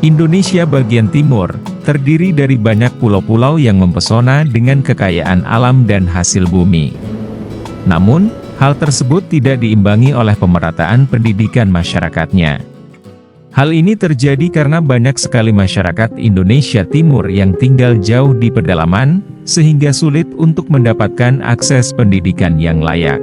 Indonesia bagian timur, terdiri dari banyak pulau-pulau yang mempesona dengan kekayaan alam dan hasil bumi. Namun, hal tersebut tidak diimbangi oleh pemerataan pendidikan masyarakatnya. Hal ini terjadi karena banyak sekali masyarakat Indonesia Timur yang tinggal jauh di pedalaman, sehingga sulit untuk mendapatkan akses pendidikan yang layak.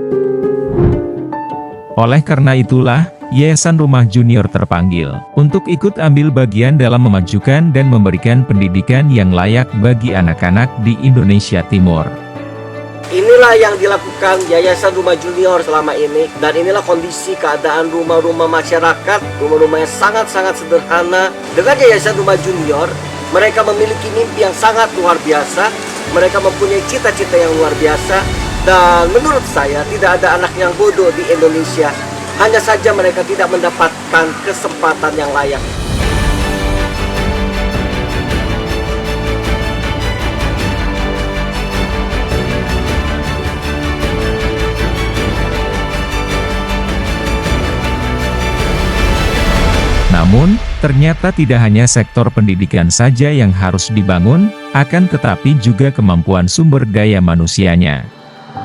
Oleh karena itulah, Yayasan Rumah Junior terpanggil untuk ikut ambil bagian dalam memajukan dan memberikan pendidikan yang layak bagi anak-anak di Indonesia Timur. Inilah yang dilakukan Yayasan Rumah Junior selama ini, dan inilah kondisi keadaan rumah-rumah masyarakat, rumah-rumah yang sangat-sangat sederhana. Dengan Yayasan Rumah Junior, mereka memiliki mimpi yang sangat luar biasa, mereka mempunyai cita-cita yang luar biasa, dan menurut saya tidak ada anak yang bodoh di Indonesia, hanya saja mereka tidak mendapatkan kesempatan yang layak. Namun, ternyata tidak hanya sektor pendidikan saja yang harus dibangun, akan tetapi juga kemampuan sumber daya manusianya.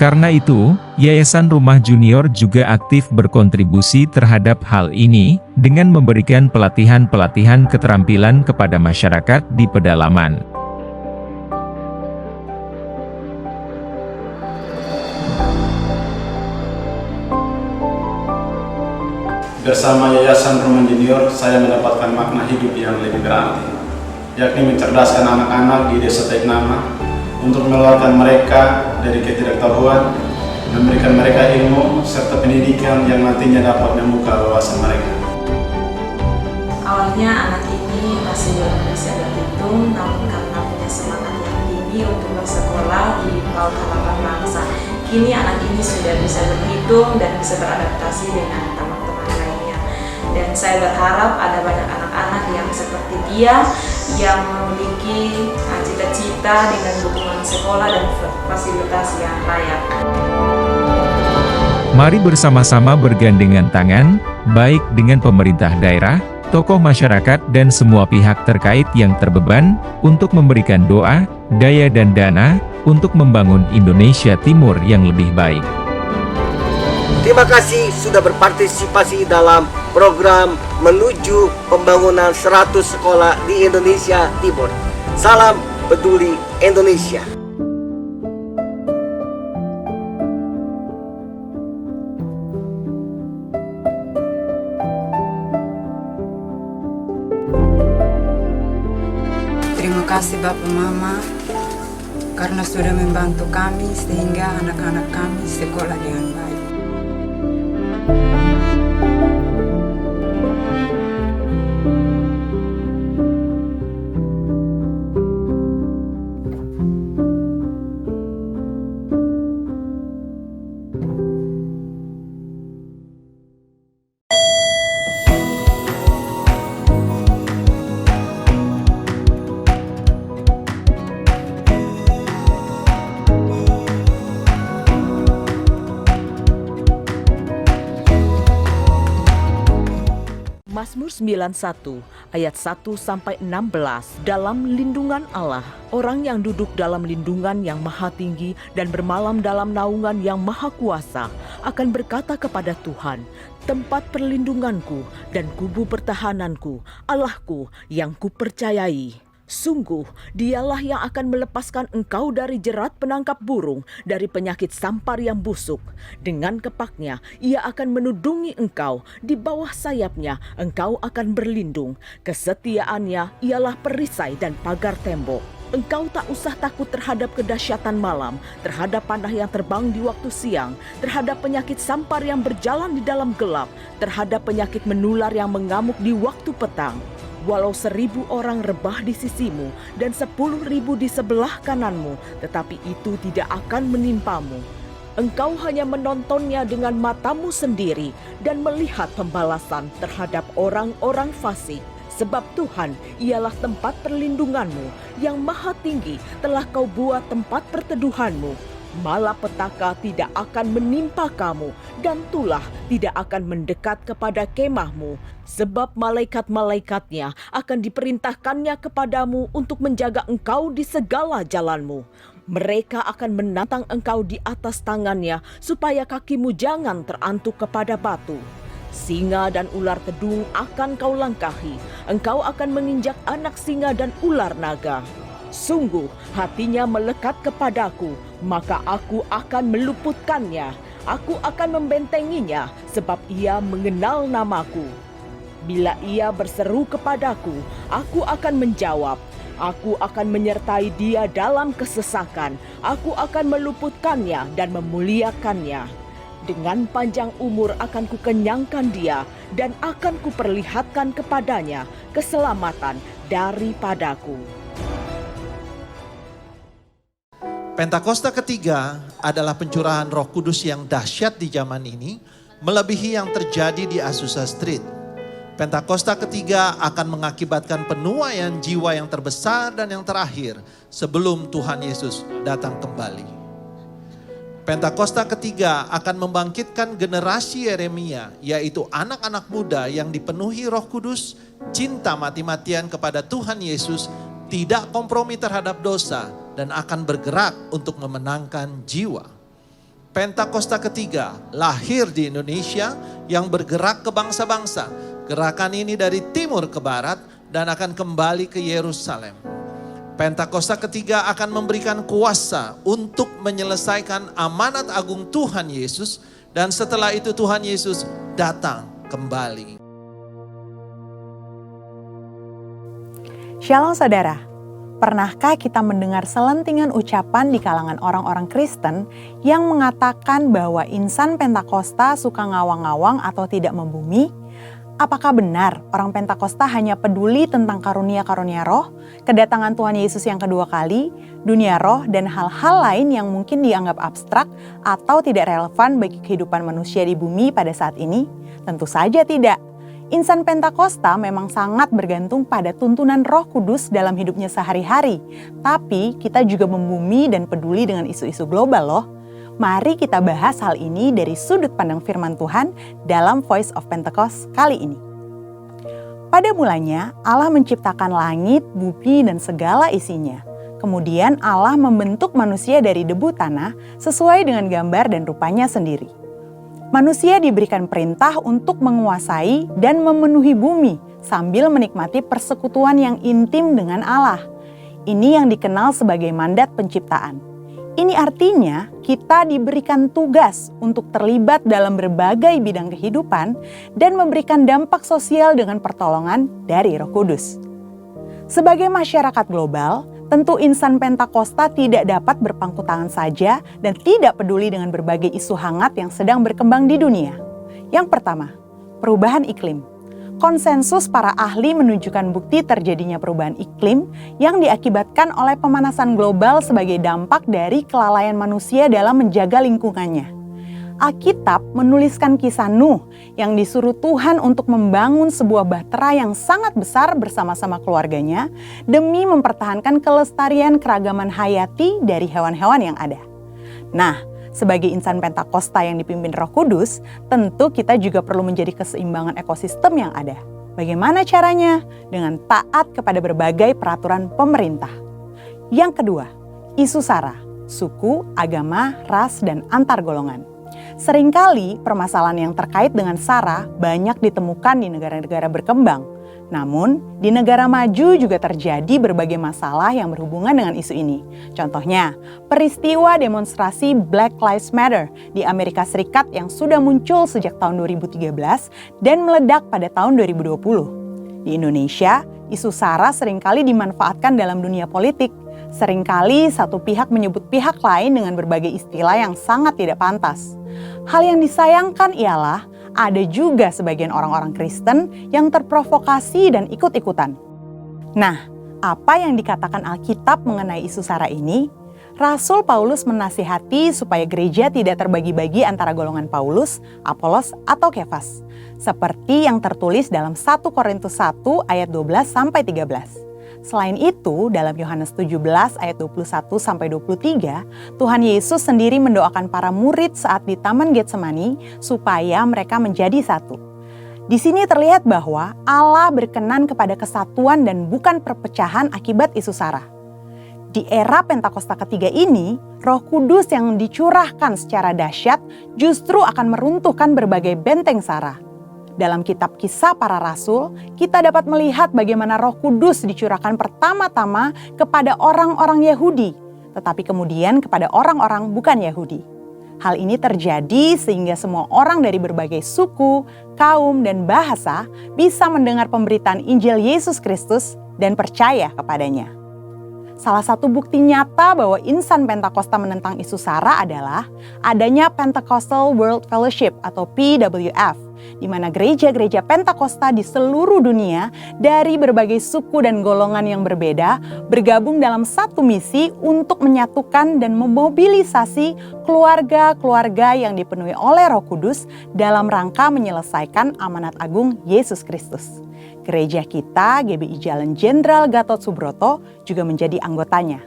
Karena itu, Yayasan Rumah Junior juga aktif berkontribusi terhadap hal ini, dengan memberikan pelatihan-pelatihan keterampilan kepada masyarakat di pedalaman. Bersama Yayasan Rumah Junior, saya mendapatkan makna hidup yang lebih berarti, yakni mencerdaskan anak-anak di Desa Teknama untuk mengeluarkan mereka dari ketidaktahuan, memberikan mereka ilmu serta pendidikan yang nantinya dapat membuka wawasan mereka. Awalnya anak ini masih belum bisa berhitung, namun karena punya semangat yang tinggi untuk bersekolah di PAUD Harapan Bangsa, kini anak ini sudah bisa berhitung dan bisa beradaptasi dengan teman-teman lainnya. Dan saya berharap ada banyak anak-anak yang seperti dia, yang memiliki cita-cita dengan dukungan sekolah dan fasilitas yang layak. Mari bersama-sama bergandengan tangan, baik dengan pemerintah daerah, tokoh masyarakat dan semua pihak terkait yang terbeban, untuk memberikan doa, daya dan dana, untuk membangun Indonesia Timur yang lebih baik. Terima kasih sudah berpartisipasi dalam program menuju pembangunan 100 sekolah di Indonesia Timur. Salam peduli Indonesia. Terima kasih Bapak Mama karena sudah membantu kami sehingga anak-anak kami sekolah dengan baik. Mazmur 91 ayat 1-16. Dalam lindungan Allah, orang yang duduk dalam lindungan yang maha tinggi dan bermalam dalam naungan yang maha kuasa akan berkata kepada Tuhan, tempat perlindunganku dan kubu pertahananku, Allahku yang kupercayai. Sungguh, dialah yang akan melepaskan engkau dari jerat penangkap burung, dari penyakit sampar yang busuk. Dengan kepaknya, ia akan menudungi engkau, di bawah sayapnya engkau akan berlindung. Kesetiaannya ialah perisai dan pagar tembok. Engkau tak usah takut terhadap kedahsyatan malam, terhadap panah yang terbang di waktu siang, terhadap penyakit sampar yang berjalan di dalam gelap, terhadap penyakit menular yang mengamuk di waktu petang. Walau 1000 orang rebah di sisimu dan 10.000 di sebelah kananmu, tetapi itu tidak akan menimpamu. Engkau hanya menontonnya dengan matamu sendiri dan melihat pembalasan terhadap orang-orang fasik. Sebab Tuhan ialah tempat perlindunganmu, yang maha tinggi telah kau buat tempat perteduhanmu. Malapetaka tidak akan menimpa kamu dan tulah tidak akan mendekat kepada kemahmu, sebab malaikat-malaikatnya akan diperintahkannya kepadamu untuk menjaga engkau di segala jalanmu. Mereka akan menantang engkau di atas tangannya supaya kakimu jangan terantuk kepada batu. Singa dan ular tedung akan kau langkahi, engkau akan menginjak anak singa dan ular naga. Sungguh hatinya melekat kepadaku, maka aku akan meluputkannya. Aku akan membentenginya, sebab ia mengenal namaku. Bila ia berseru kepadaku, aku akan menjawab. Aku akan menyertai dia dalam kesesakan. Aku akan meluputkannya dan memuliakannya. Dengan panjang umur akan kukenyangkan dia, dan akan kuperlihatkan kepadanya keselamatan daripadaku. Pentakosta ketiga adalah pencurahan Roh Kudus yang dahsyat di zaman ini, melebihi yang terjadi di Azusa Street. Pentakosta ketiga akan mengakibatkan penuaian jiwa yang terbesar dan yang terakhir sebelum Tuhan Yesus datang kembali. Pentakosta ketiga akan membangkitkan generasi Yeremia, yaitu anak-anak muda yang dipenuhi Roh Kudus, cinta mati-matian kepada Tuhan Yesus, tidak kompromi terhadap dosa, dan akan bergerak untuk memenangkan jiwa. Pentakosta ketiga lahir di Indonesia yang bergerak ke bangsa-bangsa. Gerakan ini dari timur ke barat dan akan kembali ke Yerusalem. Pentakosta ketiga akan memberikan kuasa untuk menyelesaikan amanat agung Tuhan Yesus, dan setelah itu Tuhan Yesus datang kembali. Shalom saudara. Pernahkah kita mendengar selentingan ucapan di kalangan orang-orang Kristen yang mengatakan bahwa insan Pentakosta suka ngawang-ngawang atau tidak membumi? Apakah benar orang Pentakosta hanya peduli tentang karunia-karunia roh, kedatangan Tuhan Yesus yang kedua kali, dunia roh, dan hal-hal lain yang mungkin dianggap abstrak atau tidak relevan bagi kehidupan manusia di bumi pada saat ini? Tentu saja tidak. Insan Pentakosta memang sangat bergantung pada tuntunan Roh Kudus dalam hidupnya sehari-hari. Tapi kita juga membumi dan peduli dengan isu-isu global loh. Mari kita bahas hal ini dari sudut pandang firman Tuhan dalam Voice of Pentecost kali ini. Pada mulanya Allah menciptakan langit, bumi, dan segala isinya. Kemudian Allah membentuk manusia dari debu tanah sesuai dengan gambar dan rupanya sendiri. Manusia diberikan perintah untuk menguasai dan memenuhi bumi sambil menikmati persekutuan yang intim dengan Allah. Ini yang dikenal sebagai mandat penciptaan. Ini artinya kita diberikan tugas untuk terlibat dalam berbagai bidang kehidupan dan memberikan dampak sosial dengan pertolongan dari Roh Kudus. Sebagai masyarakat global, tentu insan Pentakosta tidak dapat berpangku tangan saja dan tidak peduli dengan berbagai isu hangat yang sedang berkembang di dunia. Yang pertama, perubahan iklim. Konsensus para ahli menunjukkan bukti terjadinya perubahan iklim yang diakibatkan oleh pemanasan global sebagai dampak dari kelalaian manusia dalam menjaga lingkungannya. Alkitab menuliskan kisah Nuh yang disuruh Tuhan untuk membangun sebuah bahtera yang sangat besar bersama-sama keluarganya demi mempertahankan kelestarian keragaman hayati dari hewan-hewan yang ada. Nah, sebagai insan Pentakosta yang dipimpin Roh Kudus, tentu kita juga perlu menjadi keseimbangan ekosistem yang ada. Bagaimana caranya? Dengan taat kepada berbagai peraturan pemerintah. Yang kedua, isu SARA, suku, agama, ras, dan antar golongan. Seringkali permasalahan yang terkait dengan SARA banyak ditemukan di negara-negara berkembang. Namun, di negara maju juga terjadi berbagai masalah yang berhubungan dengan isu ini. Contohnya, peristiwa demonstrasi Black Lives Matter di Amerika Serikat yang sudah muncul sejak tahun 2013 dan meledak pada tahun 2020. Di Indonesia, isu SARA seringkali dimanfaatkan dalam dunia politik. Seringkali satu pihak menyebut pihak lain dengan berbagai istilah yang sangat tidak pantas. Hal yang disayangkan ialah ada juga sebagian orang-orang Kristen yang terprovokasi dan ikut-ikutan. Nah, apa yang dikatakan Alkitab mengenai isu SARA ini? Rasul Paulus menasihati supaya gereja tidak terbagi-bagi antara golongan Paulus, Apolos, atau Kefas. Seperti yang tertulis dalam 1 Korintus 1 ayat 12-13. Selain itu, dalam Yohanes 17 ayat 21-23, Tuhan Yesus sendiri mendoakan para murid saat di Taman Getsemani supaya mereka menjadi satu. Di sini terlihat bahwa Allah berkenan kepada kesatuan dan bukan perpecahan akibat isu sara. Di era Pentakosta ketiga ini, Roh Kudus yang dicurahkan secara dahsyat justru akan meruntuhkan berbagai benteng sara. Dalam kitab Kisah Para Rasul, kita dapat melihat bagaimana Roh Kudus dicurahkan pertama-tama kepada orang-orang Yahudi, tetapi kemudian kepada orang-orang bukan Yahudi. Hal ini terjadi sehingga semua orang dari berbagai suku, kaum, dan bahasa bisa mendengar pemberitaan Injil Yesus Kristus dan percaya kepadanya. Salah satu bukti nyata bahwa insan Pentakosta menentang isu sara adalah adanya Pentecostal World Fellowship atau PWF, di mana gereja-gereja Pentakosta di seluruh dunia dari berbagai suku dan golongan yang berbeda bergabung dalam satu misi untuk menyatukan dan memobilisasi keluarga-keluarga yang dipenuhi oleh Roh Kudus dalam rangka menyelesaikan amanat agung Yesus Kristus. Gereja kita, GBI Jalan Jenderal Gatot Subroto, juga menjadi anggotanya.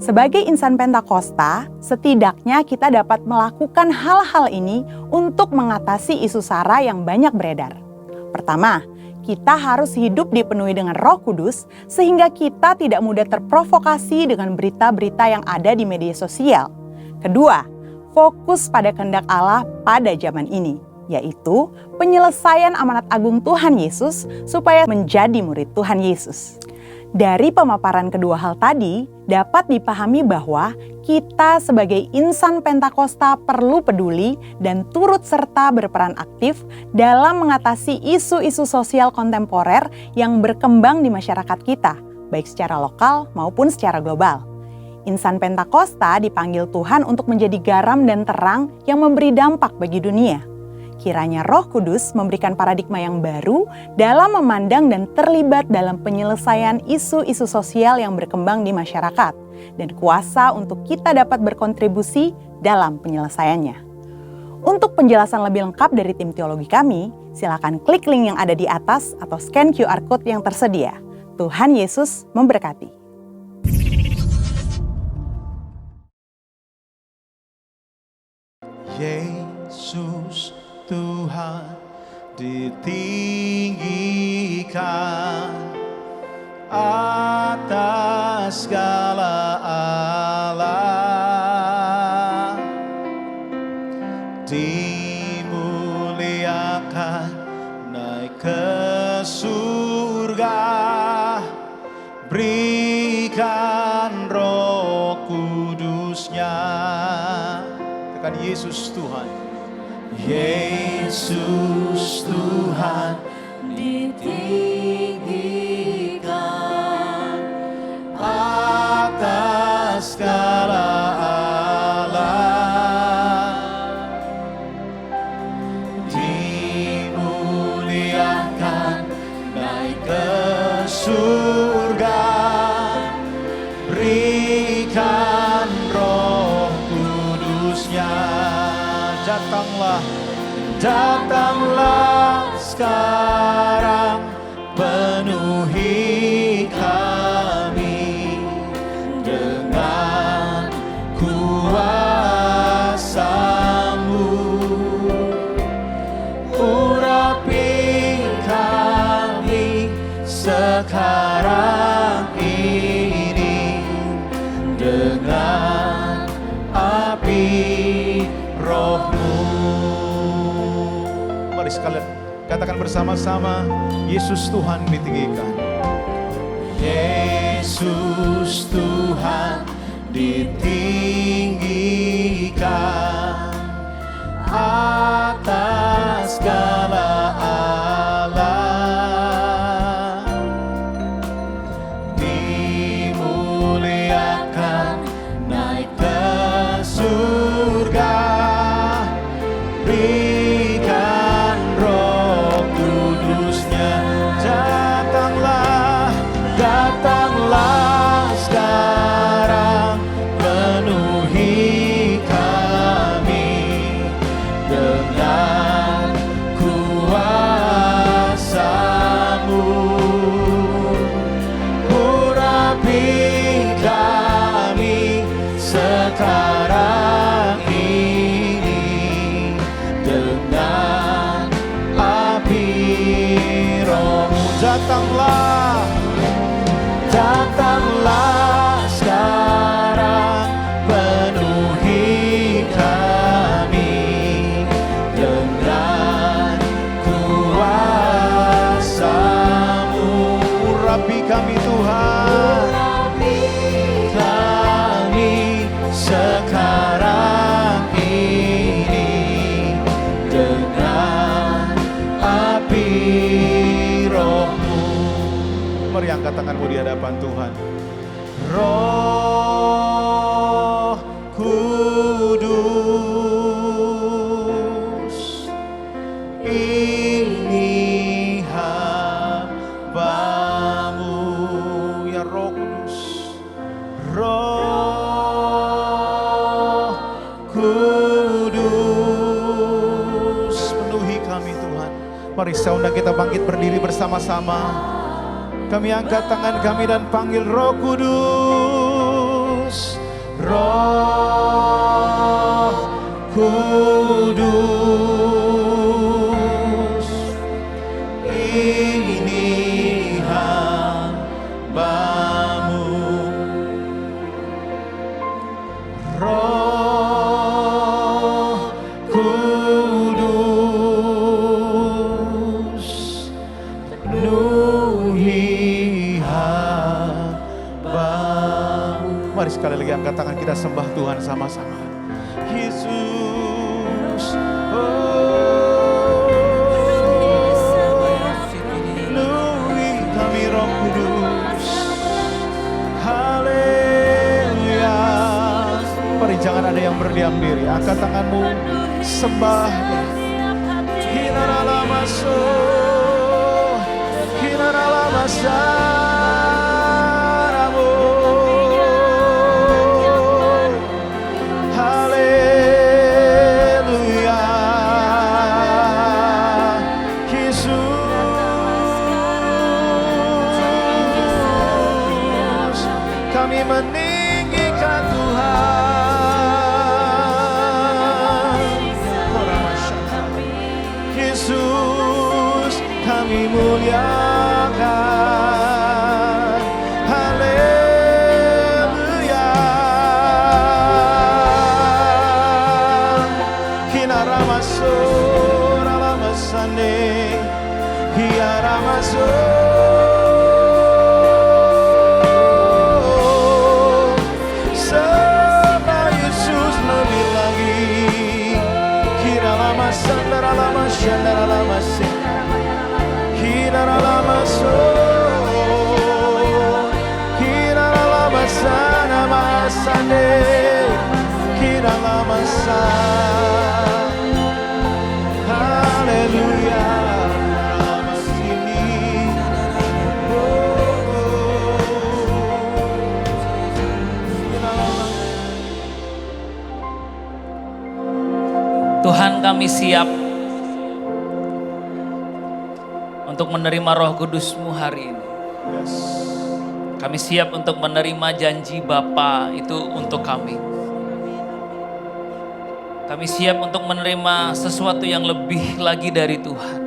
Sebagai insan Pentakosta, setidaknya kita dapat melakukan hal-hal ini untuk mengatasi isu sara yang banyak beredar. Pertama, kita harus hidup dipenuhi dengan Roh Kudus sehingga kita tidak mudah terprovokasi dengan berita-berita yang ada di media sosial. Kedua, fokus pada kehendak Allah pada zaman ini, yaitu penyelesaian amanat agung Tuhan Yesus supaya menjadi murid Tuhan Yesus. Dari pemaparan kedua hal tadi, dapat dipahami bahwa kita sebagai insan Pentakosta perlu peduli dan turut serta berperan aktif dalam mengatasi isu-isu sosial kontemporer yang berkembang di masyarakat kita, baik secara lokal maupun secara global. Insan Pentakosta dipanggil Tuhan untuk menjadi garam dan terang yang memberi dampak bagi dunia. Kiranya Roh Kudus memberikan paradigma yang baru dalam memandang dan terlibat dalam penyelesaian isu-isu sosial yang berkembang di masyarakat, dan kuasa untuk kita dapat berkontribusi dalam penyelesaiannya. Untuk penjelasan lebih lengkap dari tim teologi kami, silakan klik link yang ada di atas atau scan QR Code yang tersedia. Tuhan Yesus memberkati. Yesus Tuhan ditinggikan atas segala alam, dimuliakan naik ke surga, berikan Roh Kudus-Nya. Tekan Yesus Tuhan. Yesus Tuhan ditinggikan atas segala alam, dimuliakan naik ke surga, berikan Roh Kudus-Nya. Datanglah sekarang, penuhi kami dengan kuasa-Mu, urapi kami sekarang ini dengan api Roh-Mu. Mari sekalian katakan bersama-sama, Yesus Tuhan ditinggikan. Yesus Tuhan ditinggikan atas segala alam, dimuliakan naik ke surga, berikan Roh Kudus-Nya. Datanglah sekarang, penuhi kami dengan datanglah, datanglah sekarang, penuhi kami dengan kuasa-Mu. Urapi kami Tuhan, kami sekarang ini dengan api Roh-Mu. Mari angkat tanganmu di hadapan Tuhan. Roh Kudus, ini hamba-Mu. Ya Roh Kudus, Roh Kudus, penuhi kami Tuhan. Mari saya undang kita bangkit berdiri bersama-sama. Kami angkat tangan kami dan panggil Roh Kudus, Roh Kudus, ini hamba-Mu. Roh Kudus, penuhi hamba-Mu. Mari sekali lagi angkat tangan kita sembah Tuhan sama-sama. Yesus, penuhi kami Roh Kudus. Haleluya. Mari jangan ada yang berdiam diri. Angkat tanganmu, sembah. Hinaralamaso, hinaralamasaramu. Haleluya. Yesus, kami meninggikan Tuhan. Yesus, kami muliakan. Haleluya. Hinaramaso, ralamasane, hiaramaso. Sembah Yesus lebih lagi. Hiralamasan, daralamasan, daralamasan. Hiralamaso, hiralamasan, amasane, hiralamasan. Haleluya. Ramasini. Tuhan, kami siap untuk menerima Roh Kudus-Mu hari ini. Kami siap untuk menerima janji Bapa itu untuk kami. Kami siap untuk menerima sesuatu yang lebih lagi dari Tuhan.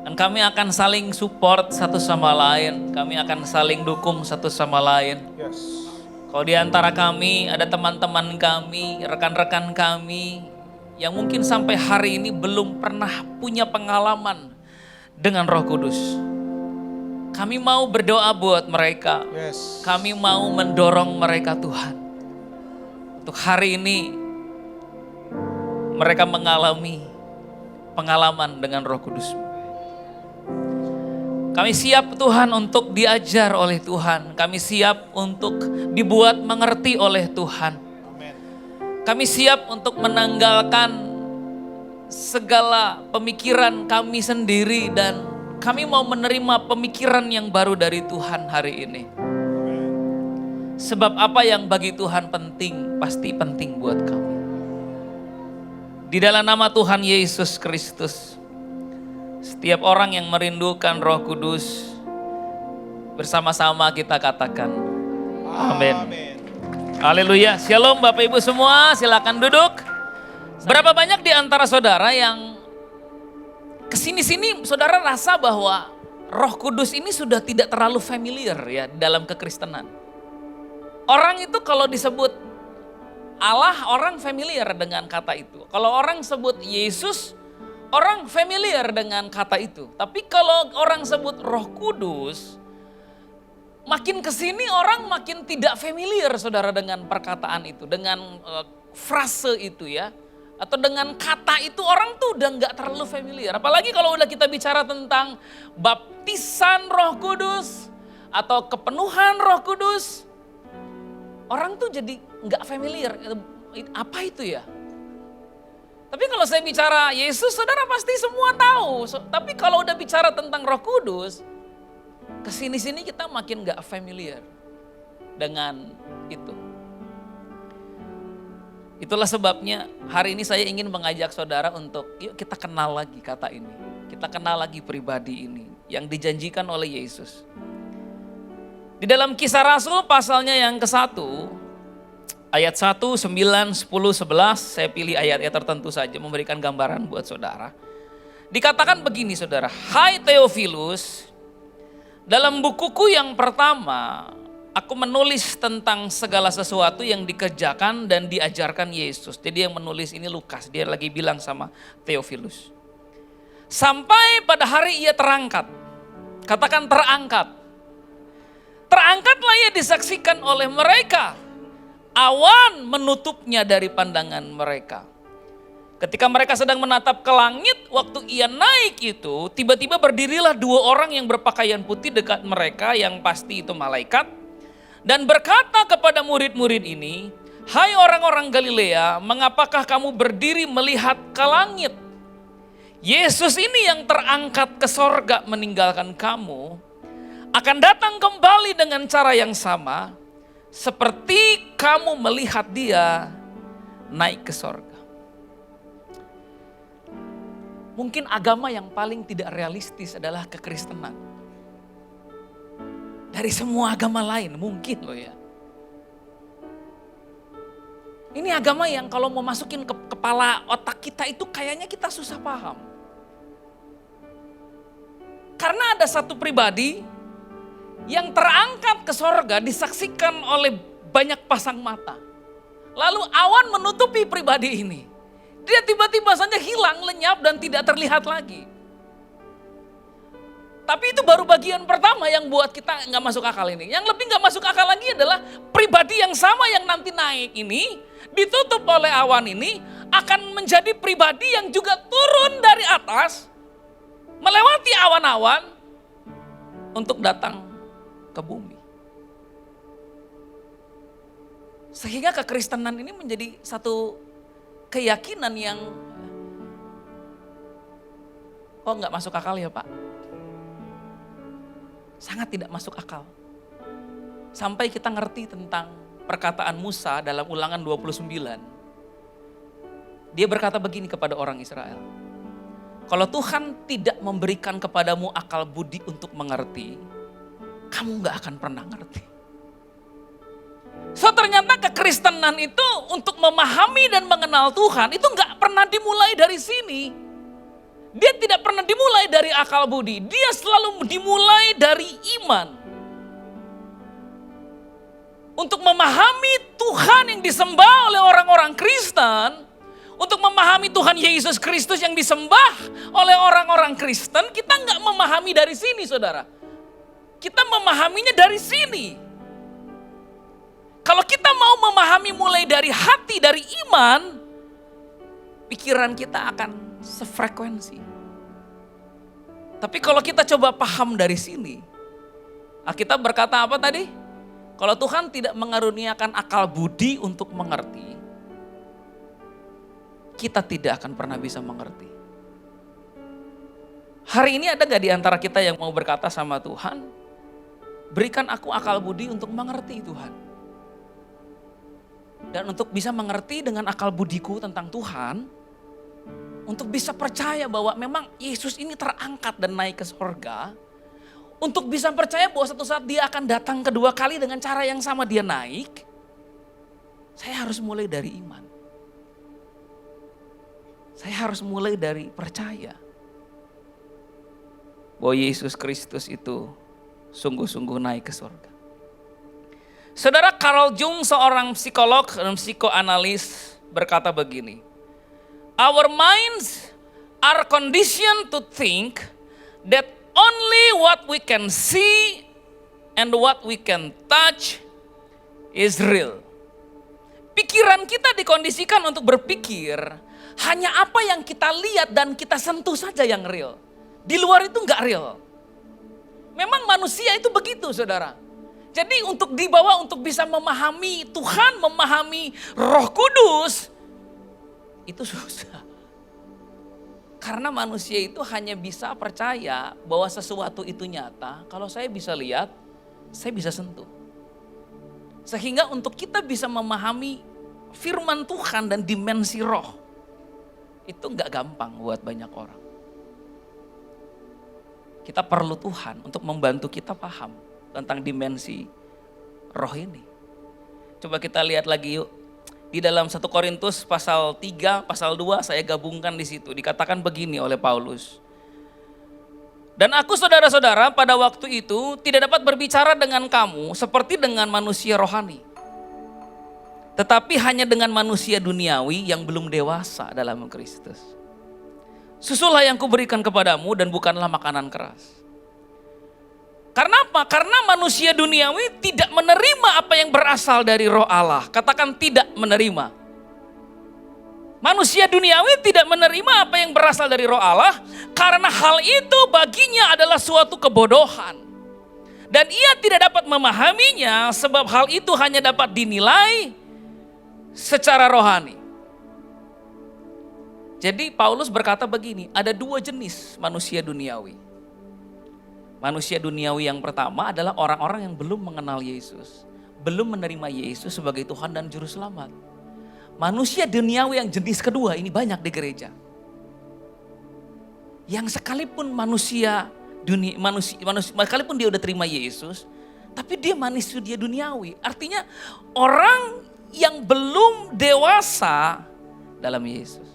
Dan kami akan saling support satu sama lain. Kami akan saling dukung satu sama lain. Kalau di antara kami ada teman-teman kami, rekan-rekan kami yang mungkin sampai hari ini belum pernah punya pengalaman dengan Roh Kudus. Kami mau berdoa buat mereka. Kami mau mendorong mereka Tuhan. Untuk hari ini mereka mengalami pengalaman dengan Roh Kudus. Kami siap Tuhan untuk diajar oleh Tuhan. Kami siap untuk dibuat mengerti oleh Tuhan. Kami siap untuk menanggalkan segala pemikiran kami sendiri dan kami mau menerima pemikiran yang baru dari Tuhan hari ini. Sebab apa yang bagi Tuhan penting, pasti penting buat kami. Di dalam nama Tuhan Yesus Kristus, setiap orang yang merindukan Roh Kudus, bersama-sama kita katakan, amin. Haleluya. Shalom Bapak Ibu semua, silakan duduk. Berapa banyak di antara saudara yang kesini-sini saudara rasa bahwa Roh Kudus ini sudah tidak terlalu familiar ya dalam kekristenan. Orang itu kalau disebut Allah, orang familiar dengan kata itu. Kalau orang sebut Yesus, orang familiar dengan kata itu. Tapi kalau orang sebut Roh Kudus, makin kesini orang makin tidak familiar saudara dengan perkataan itu, dengan frase itu ya. Atau dengan kata itu orang tuh udah gak terlalu familiar. Apalagi kalau udah kita bicara tentang baptisan Roh Kudus atau kepenuhan Roh Kudus. Orang tuh jadi gak familiar, apa itu ya? Tapi kalau saya bicara Yesus, saudara pasti semua tahu. Tapi kalau udah bicara tentang Roh Kudus, kesini-sini kita makin gak familiar dengan itu. Itulah sebabnya hari ini saya ingin mengajak saudara untuk yuk kita kenal lagi kata ini. Kita kenal lagi pribadi ini yang dijanjikan oleh Yesus. Di dalam Kisah Rasul pasalnya yang ke-1, ayat 1, 9, 10, 11, saya pilih ayat-ayat tertentu saja memberikan gambaran buat saudara. Dikatakan begini saudara, hai Theophilus, dalam bukuku yang pertama, aku menulis tentang segala sesuatu yang dikerjakan dan diajarkan Yesus. Jadi yang menulis ini Lukas, dia lagi bilang sama Theophilus. Sampai pada hari ia terangkat, katakan terangkat. Terangkatlah ia disaksikan oleh mereka, awan menutupnya dari pandangan mereka. Ketika mereka sedang menatap ke langit, waktu ia naik itu, tiba-tiba berdirilah 2 orang yang berpakaian putih dekat mereka, yang pasti itu malaikat. Dan berkata kepada murid-murid ini, hai orang-orang Galilea, mengapakah kamu berdiri melihat ke langit? Yesus ini yang terangkat ke sorga meninggalkan kamu, akan datang kembali dengan cara yang sama, seperti kamu melihat dia naik ke sorga. Mungkin agama yang paling tidak realistis adalah kekristenan. Dari semua agama lain mungkin loh ya. Ini agama yang kalau mau masukin ke kepala otak kita itu kayaknya kita susah paham. Karena ada satu pribadi yang terangkat ke sorga disaksikan oleh banyak pasang mata. Lalu awan menutupi pribadi ini. Dia tiba-tiba saja hilang, lenyap dan tidak terlihat lagi. Tapi itu baru bagian pertama yang buat kita nggak masuk akal ini. Yang lebih nggak masuk akal lagi adalah pribadi yang sama yang nanti naik ini, ditutup oleh awan ini, akan menjadi pribadi yang juga turun dari atas, melewati awan-awan untuk datang ke bumi. Sehingga kekristenan ini menjadi satu keyakinan yang nggak masuk akal ya Pak. Sangat tidak masuk akal. Sampai kita ngerti tentang perkataan Musa dalam Ulangan 29. Dia berkata begini kepada orang Israel. Kalau Tuhan tidak memberikan kepadamu akal budi untuk mengerti, kamu gak akan pernah ngerti. So ternyata kekristenan itu untuk memahami dan mengenal Tuhan itu gak pernah dimulai dari sini. Dia tidak pernah dimulai dari akal budi. Dia selalu dimulai dari iman. Untuk memahami Tuhan yang disembah oleh orang-orang Kristen, untuk memahami Tuhan Yesus Kristus yang disembah oleh orang-orang Kristen, kita gak memahami dari sini saudara. Kita memahaminya dari sini. Kalau kita mau memahami mulai dari hati, dari iman, pikiran kita akan sefrekuensi. Tapi kalau kita coba paham dari sini, Alkitab berkata apa tadi? Kalau Tuhan tidak mengaruniakan akal budi untuk mengerti, kita tidak akan pernah bisa mengerti. Hari ini ada gak di antara kita yang mau berkata sama Tuhan, berikan aku akal budi untuk mengerti Tuhan. Dan untuk bisa mengerti dengan akal budiku tentang Tuhan, untuk bisa percaya bahwa memang Yesus ini terangkat dan naik ke sorga, untuk bisa percaya bahwa suatu saat dia akan datang kedua kali dengan cara yang sama dia naik, saya harus mulai dari iman. Saya harus mulai dari percaya. bahwa Yesus Kristus itu sungguh-sungguh naik ke surga. Saudara, Carl Jung, seorang psikolog dan psikoanalis, berkata begini, "Our minds are conditioned to think that only what we can see and what we can touch is real." Pikiran kita dikondisikan untuk berpikir hanya apa yang kita lihat dan kita sentuh saja yang real. Di luar itu enggak real. Memang manusia itu begitu, saudara. Jadi untuk dibawa untuk bisa memahami Tuhan, memahami Roh Kudus, itu susah. Karena manusia itu hanya bisa percaya bahwa sesuatu itu nyata, kalau saya bisa lihat, saya bisa sentuh. Sehingga untuk kita bisa memahami firman Tuhan dan dimensi roh, itu enggak gampang buat banyak orang. Kita perlu Tuhan untuk membantu kita paham tentang dimensi roh ini. Coba kita lihat lagi yuk. Di dalam 1 Korintus pasal 3, pasal 2 saya gabungkan di situ. Dikatakan begini oleh Paulus. "Dan aku saudara-saudara pada waktu itu tidak dapat berbicara dengan kamu seperti dengan manusia rohani. Tetapi hanya dengan manusia duniawi yang belum dewasa dalam Kristus. Susulah yang kuberikan kepadamu dan bukanlah makanan keras." Karena apa? Karena manusia duniawi tidak menerima apa yang berasal dari roh Allah. Katakan tidak menerima. Manusia duniawi tidak menerima apa yang berasal dari roh Allah. Karena hal itu baginya adalah suatu kebodohan. Dan ia tidak dapat memahaminya sebab hal itu hanya dapat dinilai secara rohani. Jadi Paulus berkata begini, ada dua jenis manusia duniawi. Manusia duniawi yang pertama adalah orang-orang yang belum mengenal Yesus. Belum menerima Yesus sebagai Tuhan dan Juru Selamat. Manusia duniawi yang jenis kedua ini banyak di gereja. Yang sekalipun sekalipun dia udah terima Yesus, tapi dia manusia duniawi. Artinya orang yang belum dewasa dalam Yesus.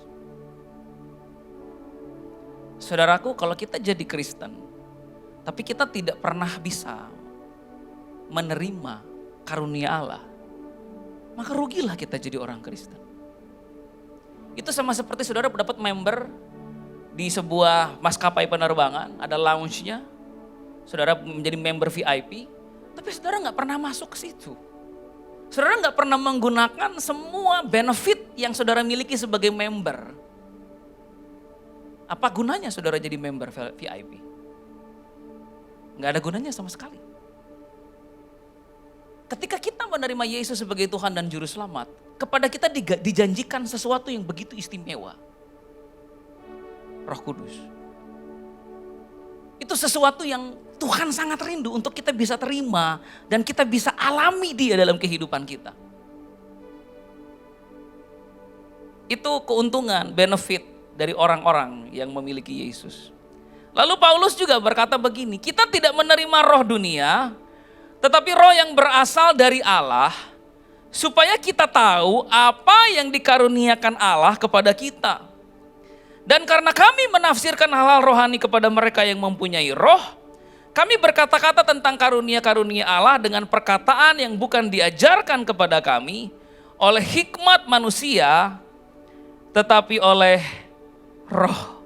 Saudaraku, kalau kita jadi Kristen, tapi kita tidak pernah bisa menerima karunia Allah, maka rugilah kita jadi orang Kristen. Itu sama seperti saudara dapat member di sebuah maskapai penerbangan, ada lounge-nya, saudara menjadi member VIP, tapi saudara nggak pernah masuk ke situ. Saudara nggak pernah menggunakan semua benefit yang saudara miliki sebagai member. Apa gunanya saudara jadi member VIP? Nggak ada gunanya sama sekali. Ketika kita menerima Yesus sebagai Tuhan dan Juru Selamat, kepada kita dijanjikan sesuatu yang begitu istimewa. Roh Kudus. Itu sesuatu yang Tuhan sangat rindu untuk kita bisa terima dan kita bisa alami Dia dalam kehidupan kita. Itu keuntungan, benefit dari orang-orang yang memiliki Yesus. Lalu Paulus juga berkata begini, kita tidak menerima roh dunia, tetapi roh yang berasal dari Allah, supaya kita tahu apa yang dikaruniakan Allah kepada kita. Dan karena kami menafsirkan hal-hal rohani kepada mereka yang mempunyai roh, kami berkata-kata tentang karunia-karunia Allah dengan perkataan yang bukan diajarkan kepada kami oleh hikmat manusia, tetapi oleh roh.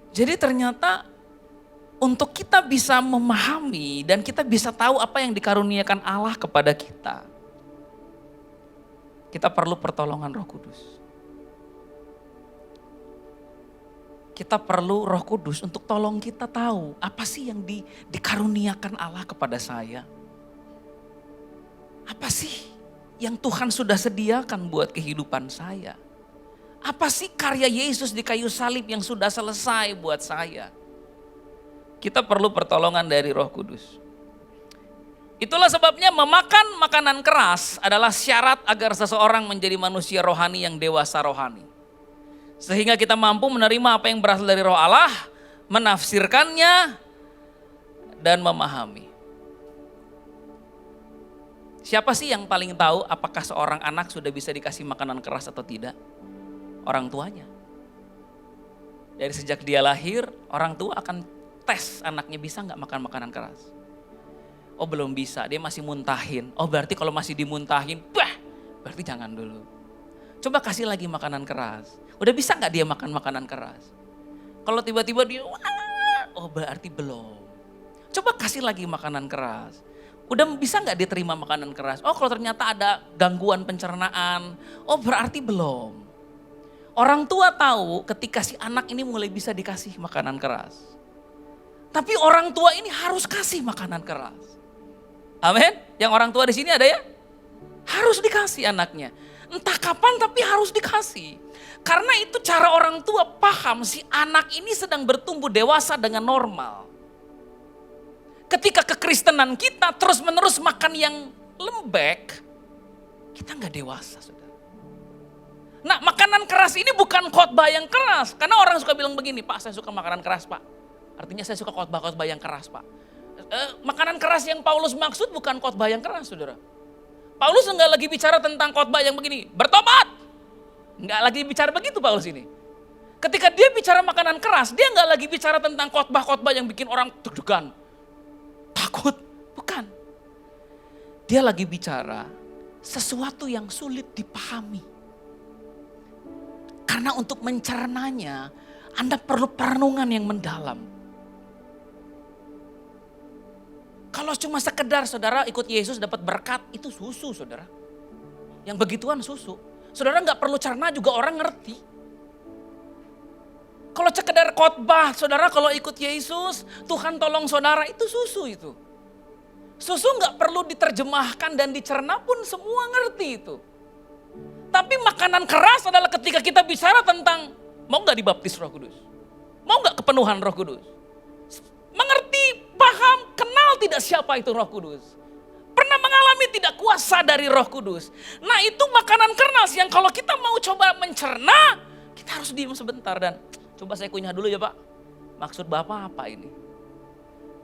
Jadi ternyata untuk kita bisa memahami dan kita bisa tahu apa yang dikaruniakan Allah kepada kita, kita perlu pertolongan Roh Kudus. Kita perlu Roh Kudus untuk tolong kita tahu apa sih yang dikaruniakan Allah kepada saya. Apa sih yang Tuhan sudah sediakan buat kehidupan saya. Apa sih karya Yesus di kayu salib yang sudah selesai buat saya? Kita perlu pertolongan dari Roh Kudus. Itulah sebabnya memakan makanan keras adalah syarat agar seseorang menjadi manusia rohani yang dewasa rohani. Sehingga kita mampu menerima apa yang berasal dari Roh Allah, menafsirkannya, dan memahami. Siapa sih yang paling tahu apakah seorang anak sudah bisa dikasih makanan keras atau tidak? Orang tuanya. Dari sejak dia lahir, orang tua akan tes anaknya bisa nggak makan makanan keras. Oh belum bisa, dia masih muntahin. Oh berarti kalau masih dimuntahin, berarti jangan dulu. Coba kasih lagi makanan keras. Udah bisa nggak dia makan makanan keras? Kalau tiba-tiba dia, oh berarti belum. Coba kasih lagi makanan keras. Udah bisa nggak dia terima makanan keras? Oh kalau ternyata ada gangguan pencernaan, oh berarti belum. Orang tua tahu ketika si anak ini mulai bisa dikasih makanan keras. Tapi orang tua ini harus kasih makanan keras. Amin. Yang orang tua di sini ada ya? Harus dikasih anaknya. Entah kapan tapi harus dikasih. Karena itu cara orang tua paham si anak ini sedang bertumbuh dewasa dengan normal. Ketika kekristenan kita terus menerus makan yang lembek, kita nggak dewasa, saudara. Nah makanan keras ini bukan khotbah yang keras. Karena orang suka bilang begini, Pak saya suka makanan keras Pak. Artinya saya suka khotbah-khotbah yang keras Pak. Makanan keras yang Paulus maksud bukan khotbah yang keras, saudara. Paulus enggak lagi bicara tentang khotbah yang begini, bertobat. Enggak lagi bicara begitu Paulus ini. Ketika dia bicara makanan keras, dia enggak lagi bicara tentang khotbah-khotbah yang bikin orang deg-degan, takut. Bukan. Dia lagi bicara sesuatu yang sulit dipahami. Karena untuk mencernanya, Anda perlu perenungan yang mendalam. Kalau cuma sekedar saudara ikut Yesus dapat berkat, itu susu saudara. Yang begituan susu. Saudara nggak perlu cerna juga orang ngerti. Kalau sekedar khotbah, saudara kalau ikut Yesus, Tuhan tolong saudara, itu susu itu. Susu nggak perlu diterjemahkan dan dicerna pun semua ngerti itu. Tapi makanan keras adalah ketika kita bicara tentang mau nggak dibaptis Roh Kudus, mau nggak kepenuhan Roh Kudus, mengerti, paham, kenal tidak siapa itu Roh Kudus. Pernah mengalami tidak kuasa dari Roh Kudus. Nah itu makanan keras yang kalau kita mau coba mencerna, kita harus diam sebentar dan coba saya kunyah dulu ya Pak. Maksud Bapak apa ini?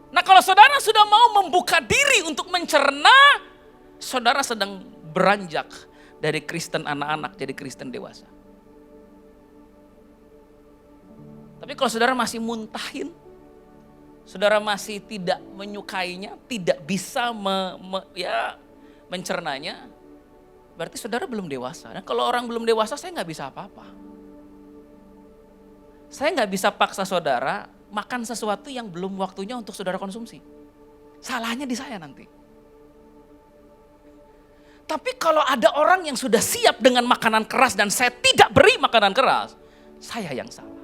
Nah kalau saudara sudah mau membuka diri untuk mencerna, saudara sedang beranjak dari Kristen anak-anak jadi Kristen dewasa. Tapi kalau saudara masih muntahin, saudara masih tidak menyukainya, tidak bisa mencernanya, berarti saudara belum dewasa. Nah, kalau orang belum dewasa saya nggak bisa apa-apa. Saya nggak bisa paksa saudara makan sesuatu yang belum waktunya untuk saudara konsumsi. Salahnya di saya nanti. Tapi kalau ada orang yang sudah siap dengan makanan keras dan saya tidak beri makanan keras, saya yang salah.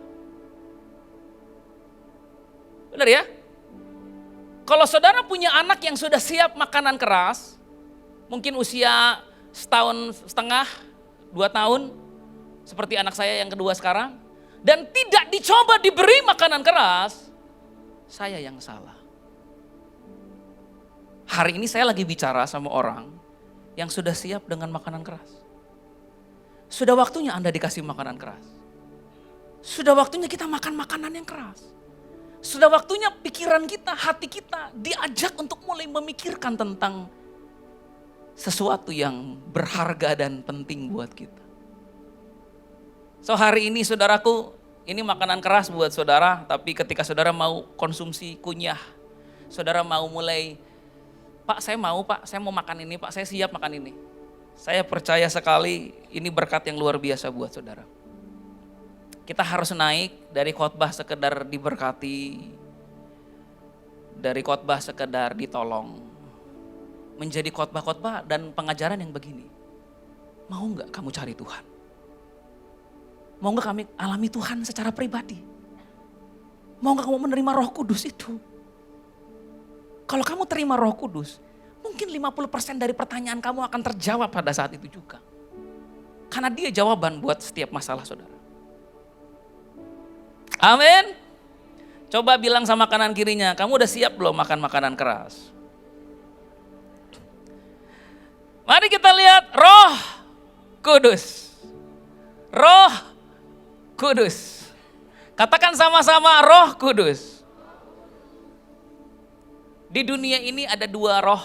Benar ya? Kalau saudara punya anak yang sudah siap makanan keras, mungkin usia 1,5 tahun, 2 tahun, seperti anak saya yang kedua sekarang, dan tidak dicoba diberi makanan keras, saya yang salah. Hari ini saya lagi bicara sama orang yang sudah siap dengan makanan keras. Sudah waktunya Anda dikasih makanan keras. Sudah waktunya kita makan makanan yang keras. Sudah waktunya pikiran kita, hati kita diajak untuk mulai memikirkan tentang sesuatu yang berharga dan penting buat kita. So hari ini saudaraku, ini makanan keras buat saudara, tapi ketika saudara mau konsumsi kunyah, saudara mau mulai, Pak saya mau makan ini, Pak saya siap makan ini. Saya percaya sekali ini berkat yang luar biasa buat saudara. Kita harus naik dari khotbah sekedar diberkati, dari khotbah sekedar ditolong, menjadi khotbah-khotbah dan pengajaran yang begini. Mau nggak kamu cari Tuhan? Mau nggak kami alami Tuhan secara pribadi? Mau nggak kamu menerima Roh Kudus itu? Kalau kamu terima Roh Kudus, mungkin 50% dari pertanyaan kamu akan terjawab pada saat itu juga. Karena dia jawaban buat setiap masalah saudara. Amin. Coba bilang sama kanan kirinya, kamu udah siap belum makan makanan keras? Mari kita lihat Roh Kudus. Roh Kudus. Katakan sama-sama Roh Kudus. Di dunia ini ada 2 roh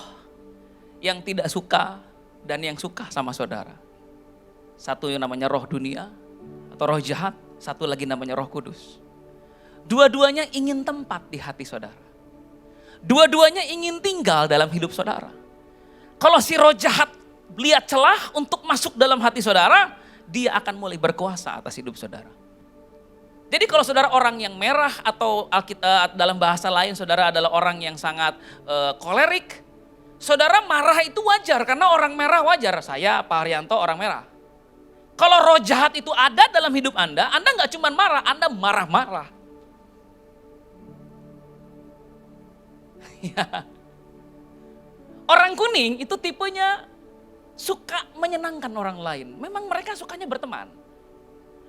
yang tidak suka dan yang suka sama saudara. Satu yang namanya roh dunia atau roh jahat, satu lagi namanya Roh Kudus. Dua-duanya ingin tempat di hati saudara. Dua-duanya ingin tinggal dalam hidup saudara. Kalau si roh jahat lihat celah untuk masuk dalam hati saudara, dia akan mulai berkuasa atas hidup saudara. Jadi kalau saudara orang yang merah atau dalam bahasa lain saudara adalah orang yang sangat kolerik, saudara marah itu wajar karena orang merah wajar. Saya Pak Haryanto orang merah. Kalau roh jahat itu ada dalam hidup Anda nggak cuma marah, Anda marah-marah. Ya. Orang kuning itu tipenya suka menyenangkan orang lain. Memang mereka sukanya berteman.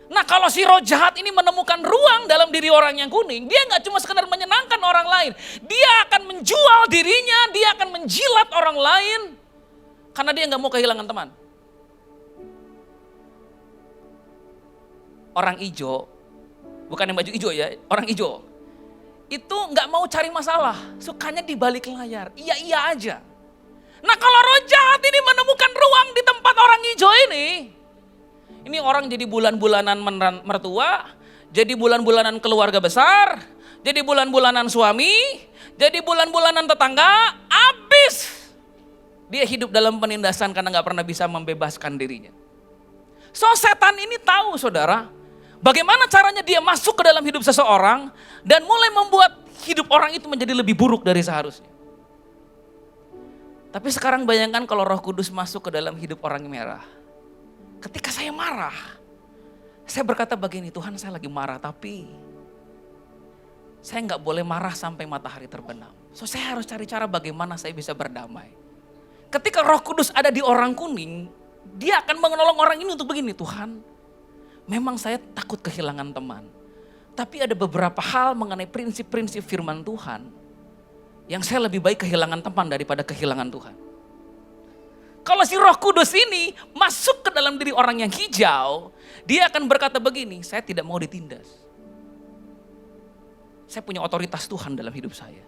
Nah kalau si roh jahat ini menemukan ruang dalam diri orang yang kuning, dia nggak cuma sekedar menyenangkan orang lain. Dia akan menjual dirinya, dia akan menjilat orang lain. Karena dia nggak mau kehilangan teman. Orang ijo, bukan yang baju ijo ya, orang ijo. Itu nggak mau cari masalah, sukanya di balik layar, iya aja. Nah kalau roh jahat ini menemukan ruang di tempat orang hijau ini orang jadi bulan-bulanan mertua, jadi bulan-bulanan keluarga besar, jadi bulan-bulanan suami, jadi bulan-bulanan tetangga, habis. Dia hidup dalam penindasan karena gak pernah bisa membebaskan dirinya. So setan ini tahu saudara, bagaimana caranya dia masuk ke dalam hidup seseorang dan mulai membuat hidup orang itu menjadi lebih buruk dari seharusnya. Tapi sekarang bayangkan kalau Roh Kudus masuk ke dalam hidup orang merah. Ketika saya marah, saya berkata begini, Tuhan saya lagi marah tapi saya nggak boleh marah sampai matahari terbenam. So saya harus cari cara bagaimana saya bisa berdamai. Ketika Roh Kudus ada di orang kuning, dia akan menolong orang ini untuk begini, Tuhan memang saya takut kehilangan teman. Tapi ada beberapa hal mengenai prinsip-prinsip firman Tuhan yang saya lebih baik kehilangan teman daripada kehilangan Tuhan. Kalau si Roh Kudus ini masuk ke dalam diri orang yang hijau, dia akan berkata begini, saya tidak mau ditindas. Saya punya otoritas Tuhan dalam hidup saya.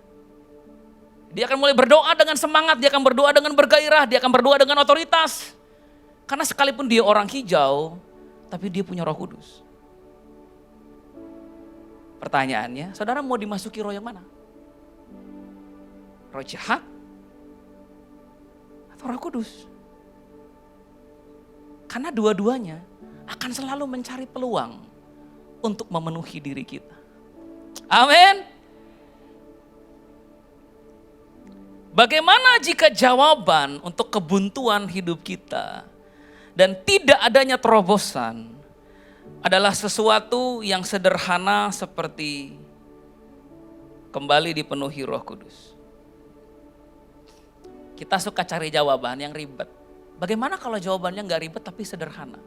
Dia akan mulai berdoa dengan semangat, dia akan berdoa dengan bergairah, dia akan berdoa dengan otoritas. Karena sekalipun dia orang hijau, tapi dia punya Roh Kudus. Pertanyaannya, saudara mau dimasuki roh yang mana? Roh jahat atau Roh Kudus? Karena dua-duanya akan selalu mencari peluang untuk memenuhi diri kita. Amin. Bagaimana jika jawaban untuk kebuntuan hidup kita dan tidak adanya terobosan adalah sesuatu yang sederhana seperti kembali dipenuhi Roh Kudus? Kita suka cari jawaban yang ribet. Bagaimana kalau jawabannya gak ribet tapi sederhana?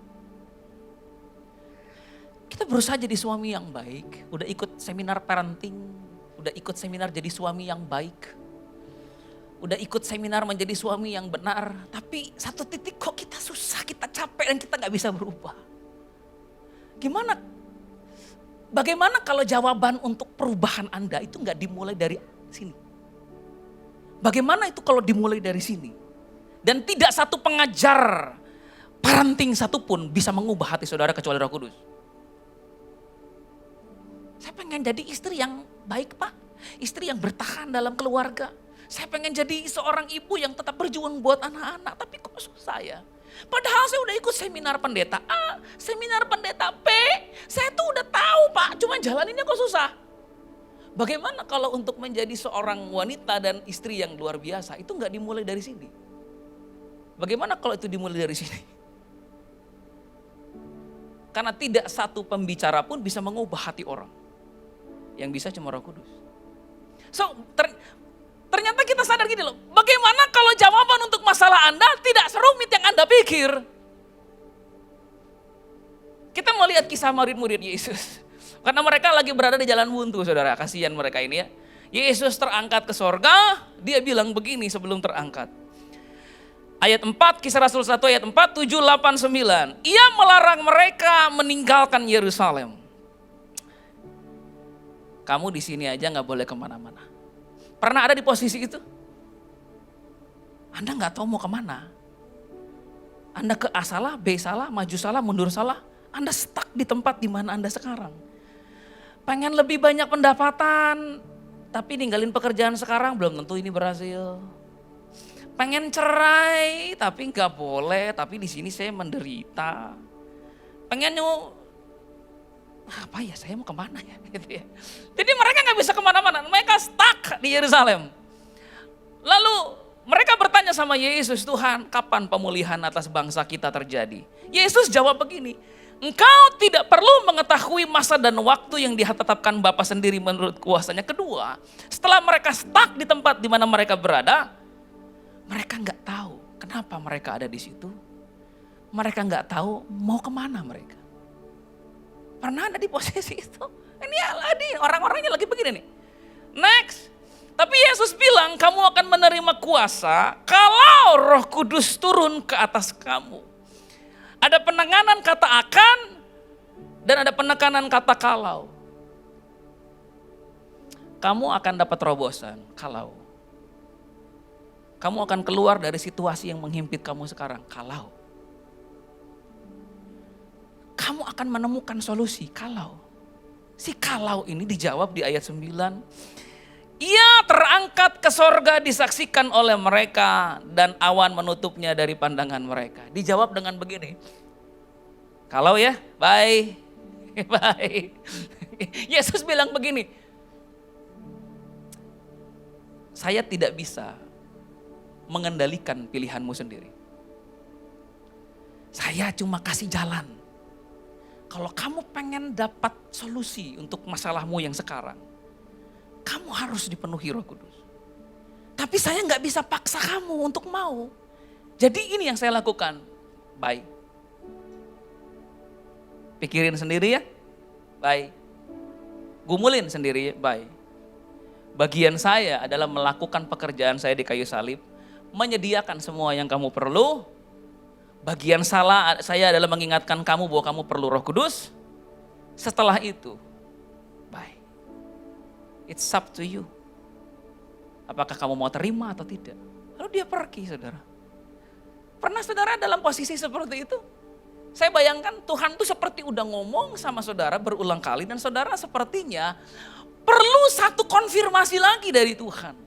Kita berusaha jadi suami yang baik, udah ikut seminar parenting, udah ikut seminar jadi suami yang baik, udah ikut seminar menjadi suami yang benar, tapi satu titik kok kita susah, kita capek dan kita gak bisa berubah. Gimana? Bagaimana kalau jawaban untuk perubahan Anda itu gak dimulai dari sini? Bagaimana itu kalau dimulai dari sini? Dan tidak satu pengajar parenting satupun bisa mengubah hati saudara kecuali Roh Kudus. Saya pengen jadi istri yang baik Pak. Istri yang bertahan dalam keluarga. Saya pengen jadi seorang ibu yang tetap berjuang buat anak-anak. Tapi kok susah ya? Padahal saya udah ikut seminar pendeta A, seminar pendeta B. Saya tuh udah tahu Pak, cuma jalaninnya kok susah. Bagaimana kalau untuk menjadi seorang wanita dan istri yang luar biasa itu gak dimulai dari sini? Bagaimana kalau itu dimulai dari sini? Karena tidak satu pembicara pun bisa mengubah hati orang. Yang bisa cuma Roh Kudus. So ternyata kita sadar gini loh, bagaimana kalau jawaban untuk masalah Anda tidak serumit yang Anda pikir? Kita mau lihat kisah murid-murid Yesus. Karena mereka lagi berada di jalan buntu saudara, kasihan mereka ini ya. Yesus terangkat ke sorga, dia bilang begini sebelum terangkat. Ayat 4, Kisah Rasul 1 ayat 4, 7, 8, 9. Ia melarang mereka meninggalkan Yerusalem. Kamu di sini aja gak boleh kemana-mana. Pernah ada di posisi itu? Anda gak tahu mau kemana. Anda ke A salah, B salah, maju salah, mundur salah. Anda stuck di tempat di mana Anda sekarang. Pengen lebih banyak pendapatan, tapi ninggalin pekerjaan sekarang belum tentu ini berhasil. Pengen cerai, tapi nggak boleh, tapi di sini saya menderita. Pengen apa ya, saya mau kemana ya? Gitu ya. Jadi mereka nggak bisa kemana-mana, mereka stuck di Yerusalem. Lalu mereka bertanya sama Yesus, Tuhan kapan pemulihan atas bangsa kita terjadi? Yesus jawab begini, engkau tidak perlu mengetahui masa dan waktu yang ditetapkan Bapa sendiri menurut kuasanya. Kedua, setelah mereka stuck di tempat di mana mereka berada, mereka nggak tahu kenapa mereka ada di situ. Mereka nggak tahu mau kemana mereka. Pernah ada di posisi itu? Ini orang-orangnya lagi begini nih. Next. Tapi Yesus bilang kamu akan menerima kuasa kalau Roh Kudus turun ke atas kamu. Ada penekanan kata akan dan ada penekanan kata kalau. Kamu akan dapat terobosan kalau. Kamu akan keluar dari situasi yang menghimpit kamu sekarang kalau. Kamu akan menemukan solusi kalau. Si kalau ini dijawab di ayat 9. Ia terangkat ke sorga disaksikan oleh mereka dan awan menutupnya dari pandangan mereka. Dijawab dengan begini. Kalau ya, bye. Bye. Yesus bilang begini. Saya tidak bisa mengendalikan pilihanmu sendiri. Saya cuma kasih jalan. Kalau kamu pengen dapat solusi untuk masalahmu yang sekarang, kamu harus dipenuhi Roh Kudus. Tapi saya nggak bisa paksa kamu untuk mau. Jadi ini yang saya lakukan. Bye. Pikirin sendiri ya. Bye. Gumulin sendiri ya. Bye. Bagian saya adalah melakukan pekerjaan saya di kayu salib. Menyediakan semua yang kamu perlu. Bagian saya adalah mengingatkan kamu bahwa kamu perlu Roh Kudus. Setelah itu, bye. It's up to you. Apakah kamu mau terima atau tidak? Lalu dia pergi, saudara. Pernah saudara dalam posisi seperti itu? Saya bayangkan Tuhan tuh seperti udah ngomong sama saudara berulang kali dan saudara sepertinya perlu satu konfirmasi lagi dari Tuhan.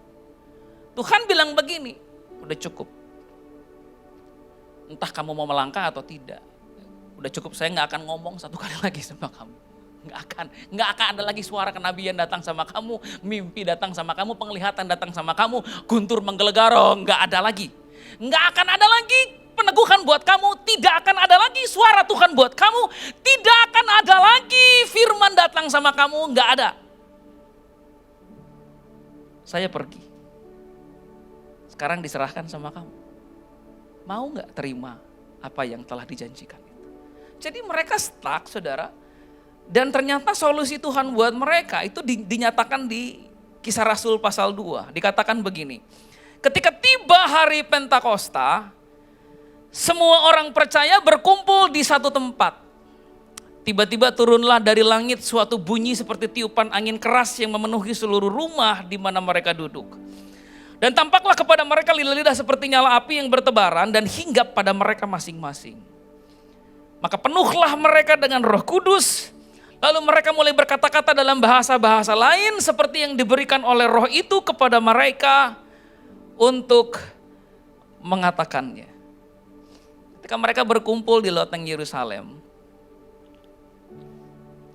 Tuhan bilang begini, udah cukup. Entah kamu mau melangkah atau tidak. Udah cukup, saya gak akan ngomong satu kali lagi sama kamu. Nggak akan ada lagi suara kenabian datang sama kamu, mimpi datang sama kamu, penglihatan datang sama kamu, guntur menggelegar, nggak ada lagi. Nggak akan ada lagi peneguhan buat kamu, tidak akan ada lagi suara Tuhan buat kamu, tidak akan ada lagi firman datang sama kamu, nggak ada. Saya pergi. Sekarang diserahkan sama kamu. Mau nggak terima apa yang telah dijanjikan itu? Jadi mereka stuck, saudara. Dan ternyata solusi Tuhan buat mereka itu dinyatakan di Kisah Rasul pasal 2. Dikatakan begini, ketika tiba hari Pentakosta, semua orang percaya berkumpul di satu tempat. Tiba-tiba turunlah dari langit suatu bunyi seperti tiupan angin keras yang memenuhi seluruh rumah di mana mereka duduk. Dan tampaklah kepada mereka lidah-lidah seperti nyala api yang bertebaran dan hinggap pada mereka masing-masing. Maka penuhlah mereka dengan Roh Kudus. Lalu mereka mulai berkata-kata dalam bahasa-bahasa lain seperti yang diberikan oleh Roh itu kepada mereka untuk mengatakannya. Ketika mereka berkumpul di loteng Yerusalem,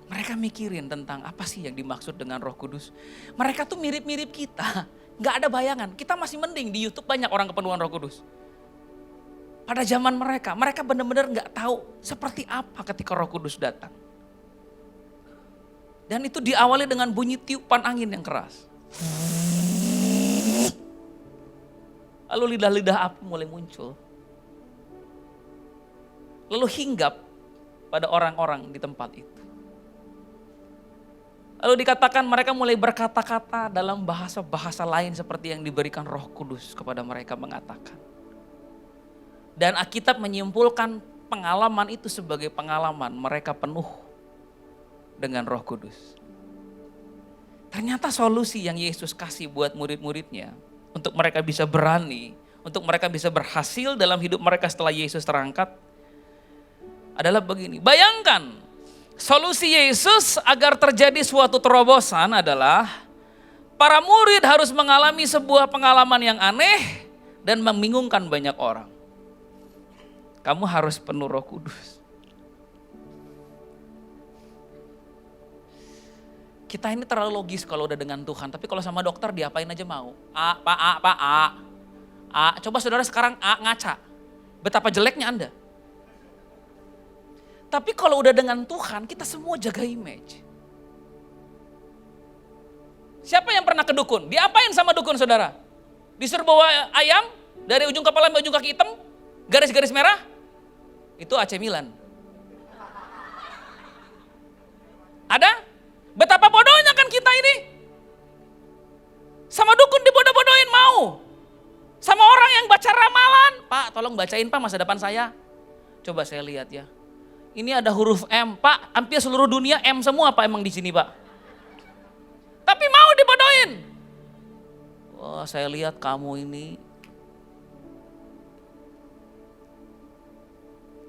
mereka mikirin tentang apa sih yang dimaksud dengan Roh Kudus. Mereka tuh mirip-mirip kita, gak ada bayangan. Kita masih mending di YouTube banyak orang kepenuhan Roh Kudus. Pada zaman mereka benar-benar gak tahu seperti apa ketika Roh Kudus datang. Dan itu diawali dengan bunyi tiupan angin yang keras. Lalu lidah-lidah api mulai muncul. Lalu hinggap pada orang-orang di tempat itu. Lalu dikatakan mereka mulai berkata-kata dalam bahasa-bahasa lain seperti yang diberikan Roh Kudus kepada mereka mengatakan. Dan Alkitab menyimpulkan pengalaman itu sebagai pengalaman mereka penuh dengan Roh Kudus. Ternyata solusi yang Yesus kasih buat murid-muridnya untuk mereka bisa berani, untuk mereka bisa berhasil dalam hidup mereka setelah Yesus terangkat adalah begini. Bayangkan Solusi Yesus agar terjadi suatu terobosan adalah para murid harus mengalami sebuah pengalaman yang aneh dan membingungkan banyak orang. Kamu harus penuh Roh Kudus. Kita ini terlalu logis kalau udah dengan Tuhan, tapi kalau sama dokter diapain aja mau. Coba saudara sekarang ngaca. Betapa jeleknya Anda. Tapi kalau udah dengan Tuhan, kita semua jaga image. Siapa yang pernah ke dukun? Diapain sama dukun saudara? Disuruh bawa ayam dari ujung kepala sampai ujung kaki hitam, garis-garis merah, itu AC Milan. Ada? Betapa bodohnya kan kita ini. Sama dukun dibodoh-bodohin mau. Sama orang yang baca ramalan, Pak tolong bacain Pak masa depan saya. Coba saya lihat ya. Ini ada huruf M, Pak, hampir seluruh dunia M semua Pak emang di sini Pak. Tapi mau dibodohin. Wah, saya lihat kamu ini.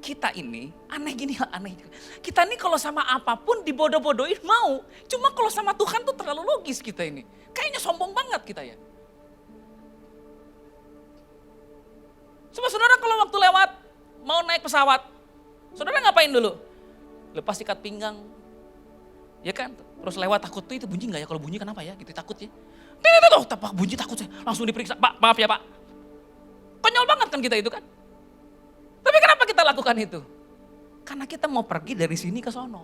Kita ini aneh gini, aneh. Kita ini kalau sama apapun dibodoh-bodohin mau. Cuma kalau sama Tuhan tuh terlalu logis kita ini. Kayaknya sombong banget kita ya. Coba saudara kalau waktu lewat mau naik pesawat, saudara ngapain dulu? Lepas ikat pinggang, ya kan? Terus lewat takut tuh itu bunyi nggak ya? Kalau bunyi kenapa ya? Gitu takut ya. Tuh, tapak bunyi takut saya. Langsung diperiksa, Pak, maaf ya Pak. Konyol banget kan kita itu kan? Tapi kenapa kita lakukan itu? Karena kita mau pergi dari sini ke sono.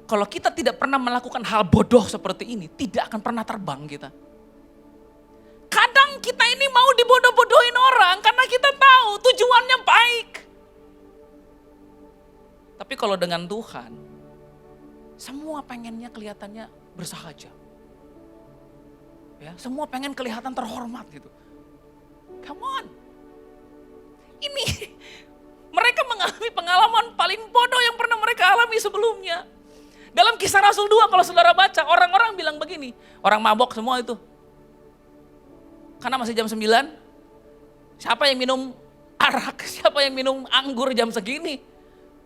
Kalau kita tidak pernah melakukan hal bodoh seperti ini, tidak akan pernah terbang kita. Kadang kita ini mau dibodoh-bodohin orang karena kita tahu tujuannya baik. Tapi kalau dengan Tuhan, semua pengennya kelihatannya bersahaja. Ya, semua pengen kelihatan terhormat gitu. Come on. Ini mereka mengalami pengalaman paling bodoh yang pernah mereka alami sebelumnya. Dalam Kisah Rasul 2 kalau saudara baca, orang-orang bilang begini, orang mabok semua itu. Karena masih jam 9, siapa yang minum arak, siapa yang minum anggur jam segini?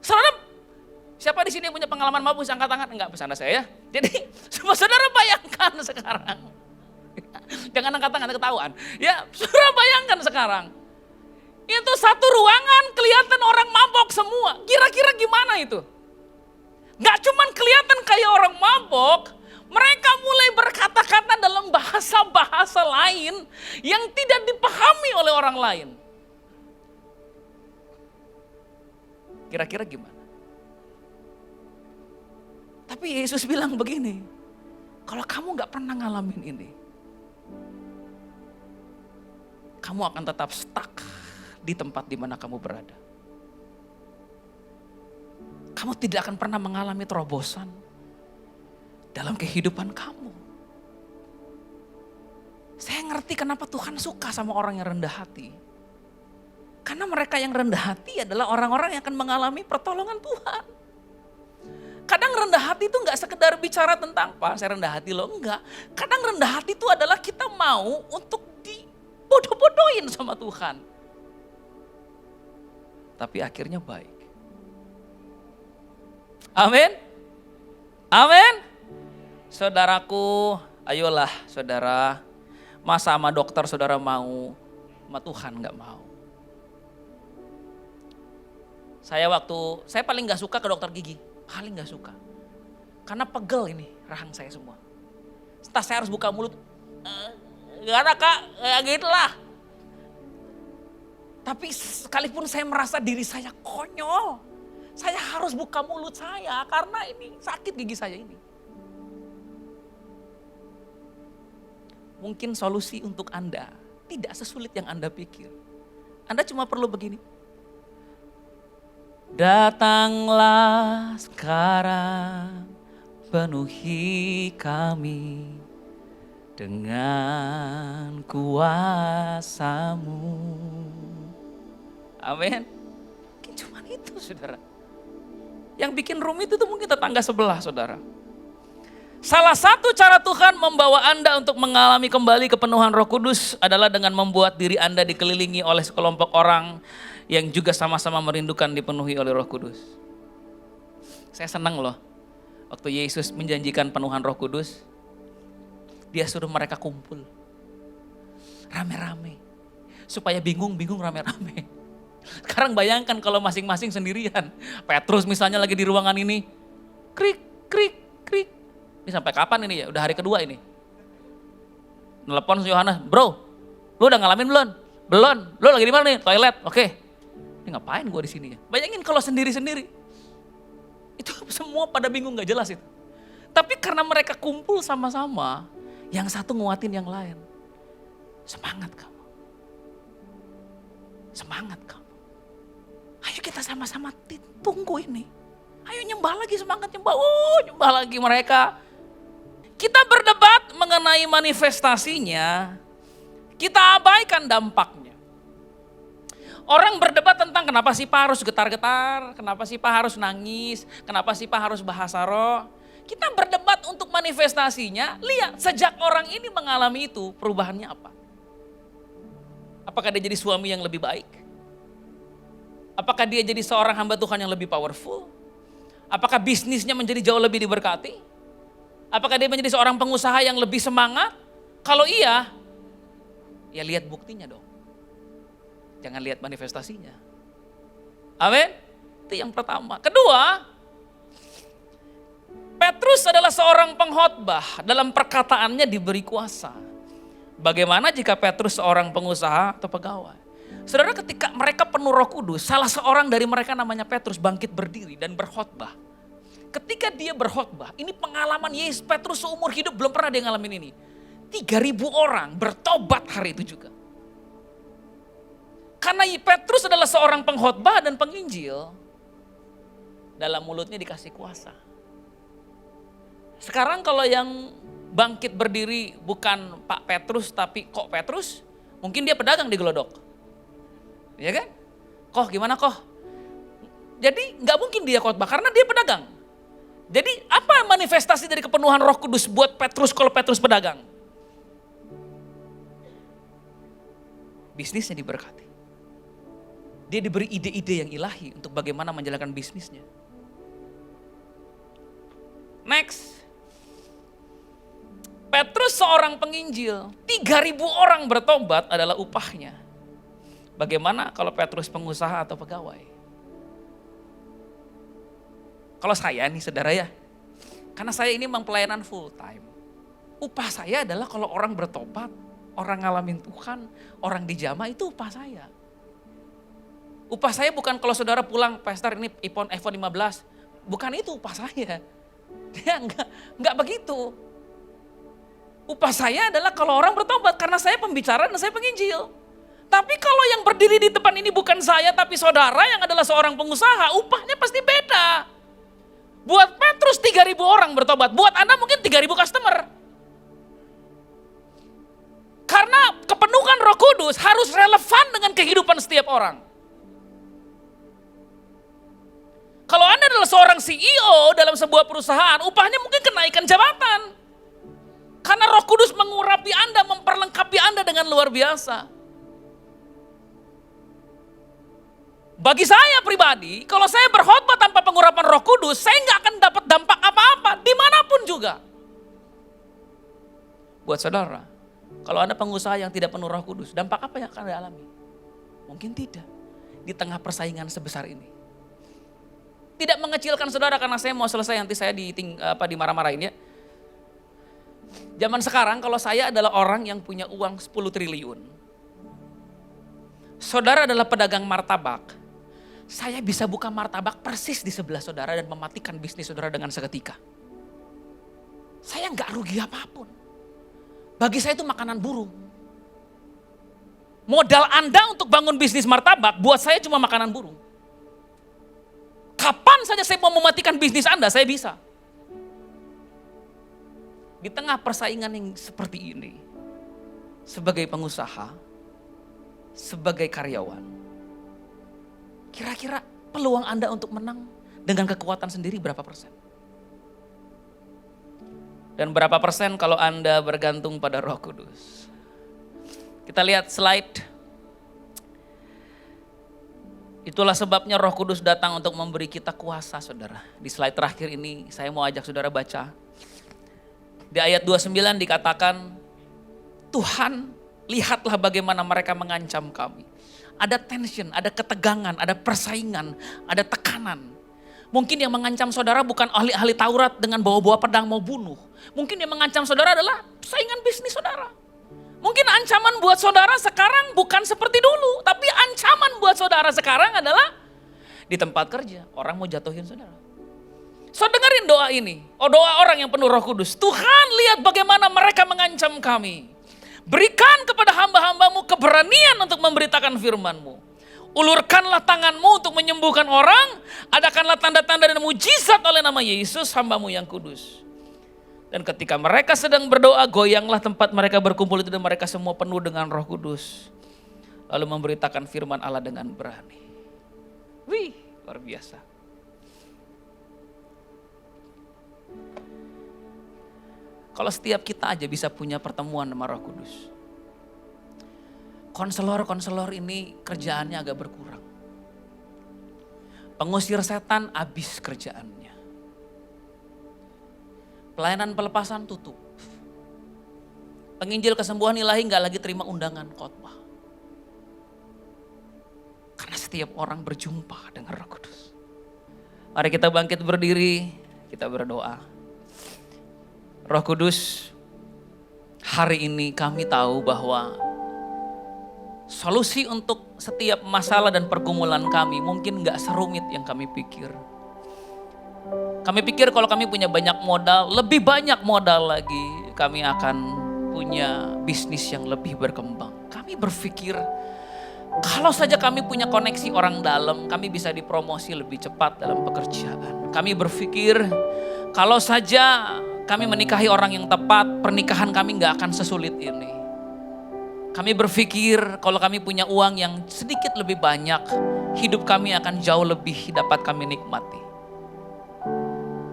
Saudara, siapa di sini yang punya pengalaman mabuk, angkat tangan? Enggak, bercanda saya ya. Jadi, saudara bayangkan sekarang. Jangan angkat tangan, ketahuan. Ya, saudara bayangkan sekarang. Itu satu ruangan kelihatan orang mabok semua. Kira-kira gimana itu? Gak cuman kelihatan kayak orang mabok, mereka mulai berkata-kata dalam bahasa-bahasa lain yang tidak dipahami oleh orang lain. Kira-kira gimana? Tapi Yesus bilang begini, kalau kamu gak pernah ngalamin ini, kamu akan tetap stuck di tempat di mana kamu berada. Kamu tidak akan pernah mengalami terobosan dalam kehidupan kamu. Saya ngerti kenapa Tuhan suka sama orang yang rendah hati. Karena mereka yang rendah hati adalah orang-orang yang akan mengalami pertolongan Tuhan. Kadang rendah hati itu gak sekedar bicara tentang, Pak saya rendah hati loh, enggak. Kadang rendah hati itu adalah kita mau untuk dibodoh-bodohin sama Tuhan. Tapi akhirnya baik. Amin. Amin. Saudaraku, ayolah saudara, masa sama dokter saudara mau, sama Tuhan gak mau. Saya paling gak suka ke dokter gigi, paling gak suka. Karena pegel ini rahang saya semua. Entah saya harus buka mulut, gak ada kak, ya gitu lah. Tapi sekalipun saya merasa diri saya konyol, saya harus buka mulut saya karena ini sakit gigi saya ini. Mungkin solusi untuk Anda tidak sesulit yang Anda pikir. Anda cuma perlu begini. Datanglah sekarang, penuhi kami dengan kuasa-Mu. Amin. Mungkin cuma itu saudara. Yang bikin rumit itu mungkin tetangga sebelah saudara. Salah satu cara Tuhan membawa Anda untuk mengalami kembali kepenuhan Roh Kudus adalah dengan membuat diri Anda dikelilingi oleh sekelompok orang yang juga sama-sama merindukan dipenuhi oleh Roh Kudus. Saya senang loh, waktu Yesus menjanjikan penuhan Roh Kudus, dia suruh mereka kumpul. Rame-rame. Supaya bingung-bingung rame-rame. Sekarang bayangkan kalau masing-masing sendirian. Petrus misalnya lagi di ruangan ini. Krik, krik, krik. Ini sampai kapan ini ya? Udah hari kedua ini. Telepon Yohanes, bro, lu udah ngalamin belum? Belum. Lu lagi di mana nih? Toilet. Oke. Ini ngapain gua di sini ya? Bayangin kalau sendiri-sendiri. Itu semua pada bingung gak jelas itu. Tapi karena mereka kumpul sama-sama, yang satu nguatin yang lain. Semangat kamu. Semangat kamu. Ayo kita sama-sama tunggu ini. Ayo nyembah lagi, semangat nyembah. Nyembah lagi mereka. Kita berdebat mengenai manifestasinya. Kita abaikan dampaknya. Orang berdebat tentang kenapa sih Pak harus getar-getar, kenapa sih Pak harus nangis, kenapa sih Pak harus bahasa roh. Kita berdebat untuk manifestasinya, lihat sejak orang ini mengalami itu, perubahannya apa? Apakah dia jadi suami yang lebih baik? Apakah dia jadi seorang hamba Tuhan yang lebih powerful? Apakah bisnisnya menjadi jauh lebih diberkati? Apakah dia menjadi seorang pengusaha yang lebih semangat? Kalau iya, ya lihat buktinya dong. Jangan lihat manifestasinya. Amin? Itu yang pertama. Kedua, Petrus adalah seorang pengkhotbah, dalam perkataannya diberi kuasa. Bagaimana jika Petrus seorang pengusaha atau pegawai? Saudara, ketika mereka penuh Roh Kudus, salah seorang dari mereka namanya Petrus bangkit berdiri dan berkhotbah. Ketika dia berkhotbah, ini pengalaman Yesus. Petrus seumur hidup belum pernah dia ngalamin ini. 3.000 orang bertobat hari itu juga. Karena Petrus adalah seorang pengkhotbah dan penginjil, dalam mulutnya dikasih kuasa. Sekarang kalau yang bangkit berdiri bukan Pak Petrus tapi Kok Petrus, mungkin dia pedagang di Glodok. Ya kan? Koh gimana Koh? Jadi gak mungkin dia khotbah karena dia pedagang. Jadi apa manifestasi dari kepenuhan Roh Kudus buat Petrus kalau Petrus pedagang? Bisnisnya diberkati. Dia diberi ide-ide yang ilahi untuk bagaimana menjalankan bisnisnya. Next. Petrus seorang penginjil, 3.000 orang bertobat adalah upahnya. Bagaimana kalau Petrus pengusaha atau pegawai? Kalau saya nih saudara ya, karena saya ini memang pelayanan full time. Upah saya adalah kalau orang bertobat, orang ngalamin Tuhan, orang dijamah itu upah saya. Upah saya bukan kalau saudara pulang, pastor ini iPhone 15, bukan itu upah saya. Dia enggak begitu. Upah saya adalah kalau orang bertobat karena saya pembicara dan saya penginjil. Tapi kalau yang berdiri di depan ini bukan saya tapi saudara yang adalah seorang pengusaha, upahnya pasti beda. Buat Petrus 3.000 orang bertobat, buat Anda mungkin 3.000 customer. Karena kepenuhan Roh Kudus harus relevan dengan kehidupan setiap orang. Kalau Anda adalah seorang CEO dalam sebuah perusahaan, upahnya mungkin kenaikan jabatan. Karena Roh Kudus mengurapi Anda, memperlengkapi Anda dengan luar biasa. Bagi saya pribadi, kalau saya berkhotbah tanpa pengurapan Roh Kudus, saya nggak akan dapat dampak apa-apa, dimanapun juga. Buat saudara, kalau Anda pengusaha yang tidak penuh Roh Kudus, dampak apa yang akan Anda alami? Mungkin tidak, di tengah persaingan sebesar ini. Tidak mengecilkan saudara karena saya mau selesai nanti saya dimarah-marahin ya. Zaman sekarang kalau saya adalah orang yang punya uang 10 triliun. Saudara adalah pedagang martabak. Saya bisa buka martabak persis di sebelah saudara dan mematikan bisnis saudara dengan seketika. Saya nggak rugi apapun. Bagi saya itu makanan burung. Modal Anda untuk bangun bisnis martabak buat saya cuma makanan burung. Kapan saja saya mau mematikan bisnis Anda, saya bisa. Di tengah persaingan yang seperti ini, sebagai pengusaha, sebagai karyawan, kira-kira peluang Anda untuk menang dengan kekuatan sendiri berapa persen? Dan berapa persen kalau Anda bergantung pada Roh Kudus? Kita lihat slide. Itulah sebabnya Roh Kudus datang untuk memberi kita kuasa, saudara. Di slide terakhir ini saya mau ajak saudara baca. Di ayat 29 dikatakan, Tuhan, lihatlah bagaimana mereka mengancam kami. Ada tension, ada ketegangan, ada persaingan, ada tekanan. Mungkin yang mengancam saudara bukan ahli-ahli Taurat dengan bawa-bawa pedang mau bunuh. Mungkin yang mengancam saudara adalah saingan bisnis saudara. Mungkin ancaman buat saudara sekarang bukan seperti dulu. Tapi ancaman buat saudara sekarang adalah di tempat kerja. Orang mau jatuhin saudara. So dengerin doa ini. Oh, doa orang yang penuh Roh Kudus. Tuhan, lihat bagaimana mereka mengancam kami. Berikan kepada hamba-hambamu keberanian untuk memberitakan firman-Mu. Ulurkanlah tangan-Mu untuk menyembuhkan orang. Adakanlah tanda-tanda dan mujizat oleh nama Yesus, hamba-Mu yang kudus. Dan ketika mereka sedang berdoa, goyanglah tempat mereka berkumpul itu dan mereka semua penuh dengan Roh Kudus. Lalu memberitakan firman Allah dengan berani. Wih, luar biasa. Kalau setiap kita aja bisa punya pertemuan sama Roh Kudus. Konselor-konselor ini kerjaannya agak berkurang. Pengusir setan habis kerjaannya. Pelayanan pelepasan tutup. Penginjil kesembuhan ilahi gak lagi terima undangan khotbah. Karena setiap orang berjumpa dengan Roh Kudus. Mari kita bangkit berdiri, kita berdoa. Roh Kudus, hari ini kami tahu bahwa solusi untuk setiap masalah dan pergumulan kami mungkin gak serumit yang kami pikir. Kami pikir kalau kami punya banyak modal, lebih banyak modal lagi, kami akan punya bisnis yang lebih berkembang. Kami berpikir, kalau saja kami punya koneksi orang dalam, kami bisa dipromosi lebih cepat dalam pekerjaan. Kami berpikir, kalau saja kami menikahi orang yang tepat, pernikahan kami gak akan sesulit ini. Kami berpikir, kalau kami punya uang yang sedikit lebih banyak, hidup kami akan jauh lebih dapat kami nikmati.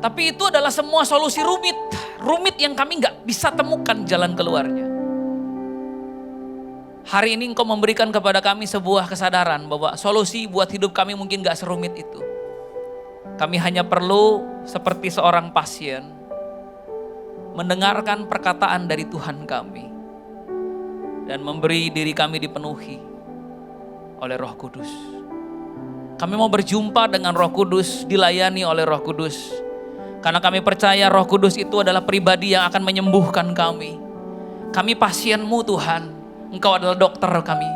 Tapi itu adalah semua solusi rumit yang kami gak bisa temukan jalan keluarnya. Hari ini Engkau memberikan kepada kami sebuah kesadaran bahwa solusi buat hidup kami mungkin gak serumit itu. Kami hanya perlu seperti seorang pasien, mendengarkan perkataan dari Tuhan kami, dan memberi diri kami dipenuhi oleh Roh Kudus. Kami mau berjumpa dengan Roh Kudus, dilayani oleh Roh Kudus. Karena kami percaya Roh Kudus itu adalah pribadi yang akan menyembuhkan kami. Kami pasien-Mu Tuhan, Engkau adalah dokter kami.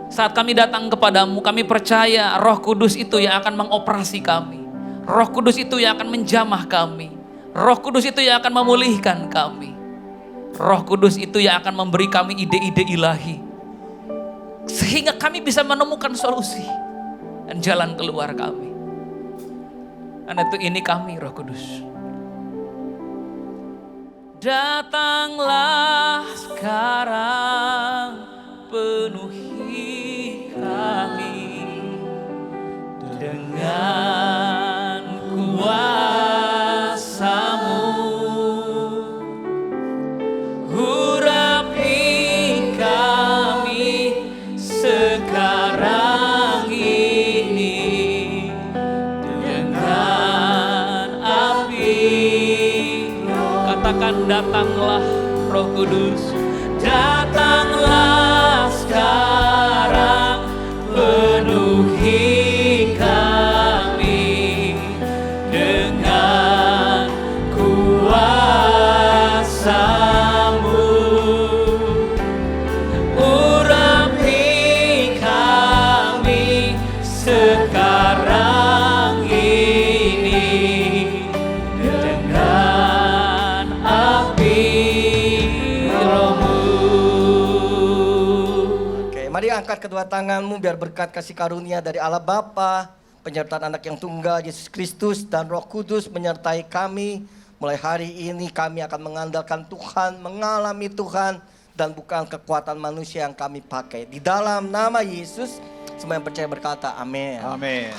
Saat kami datang kepadamu, kami percaya Roh Kudus itu yang akan mengoperasi kami. Roh Kudus itu yang akan menjamah kami. Roh Kudus itu yang akan memulihkan kami. Roh Kudus itu yang akan memberi kami ide-ide ilahi. Sehingga kami bisa menemukan solusi dan jalan keluar kami. Karena itu ini kami Roh Kudus. Datanglah sekarang, penuhi kami dengan kuasa-Mu. Urapi kami sekarang ini dengan api. Katakan, datanglah Roh Kudus, datanglah sekarang, penuhi kami dengan kuasa-Mu. Urapi kami sekarang ini dengan api Roh-Mu. Oke, mari angkat kedua tanganmu biar berkat kasih karunia dari Allah Bapa, penyertaan Anak yang tunggal Yesus Kristus dan Roh Kudus menyertai kami. Mulai hari ini kami akan mengandalkan Tuhan, mengalami Tuhan, dan bukan kekuatan manusia yang kami pakai. Di dalam nama Yesus, semua yang percaya berkata amin. Amin.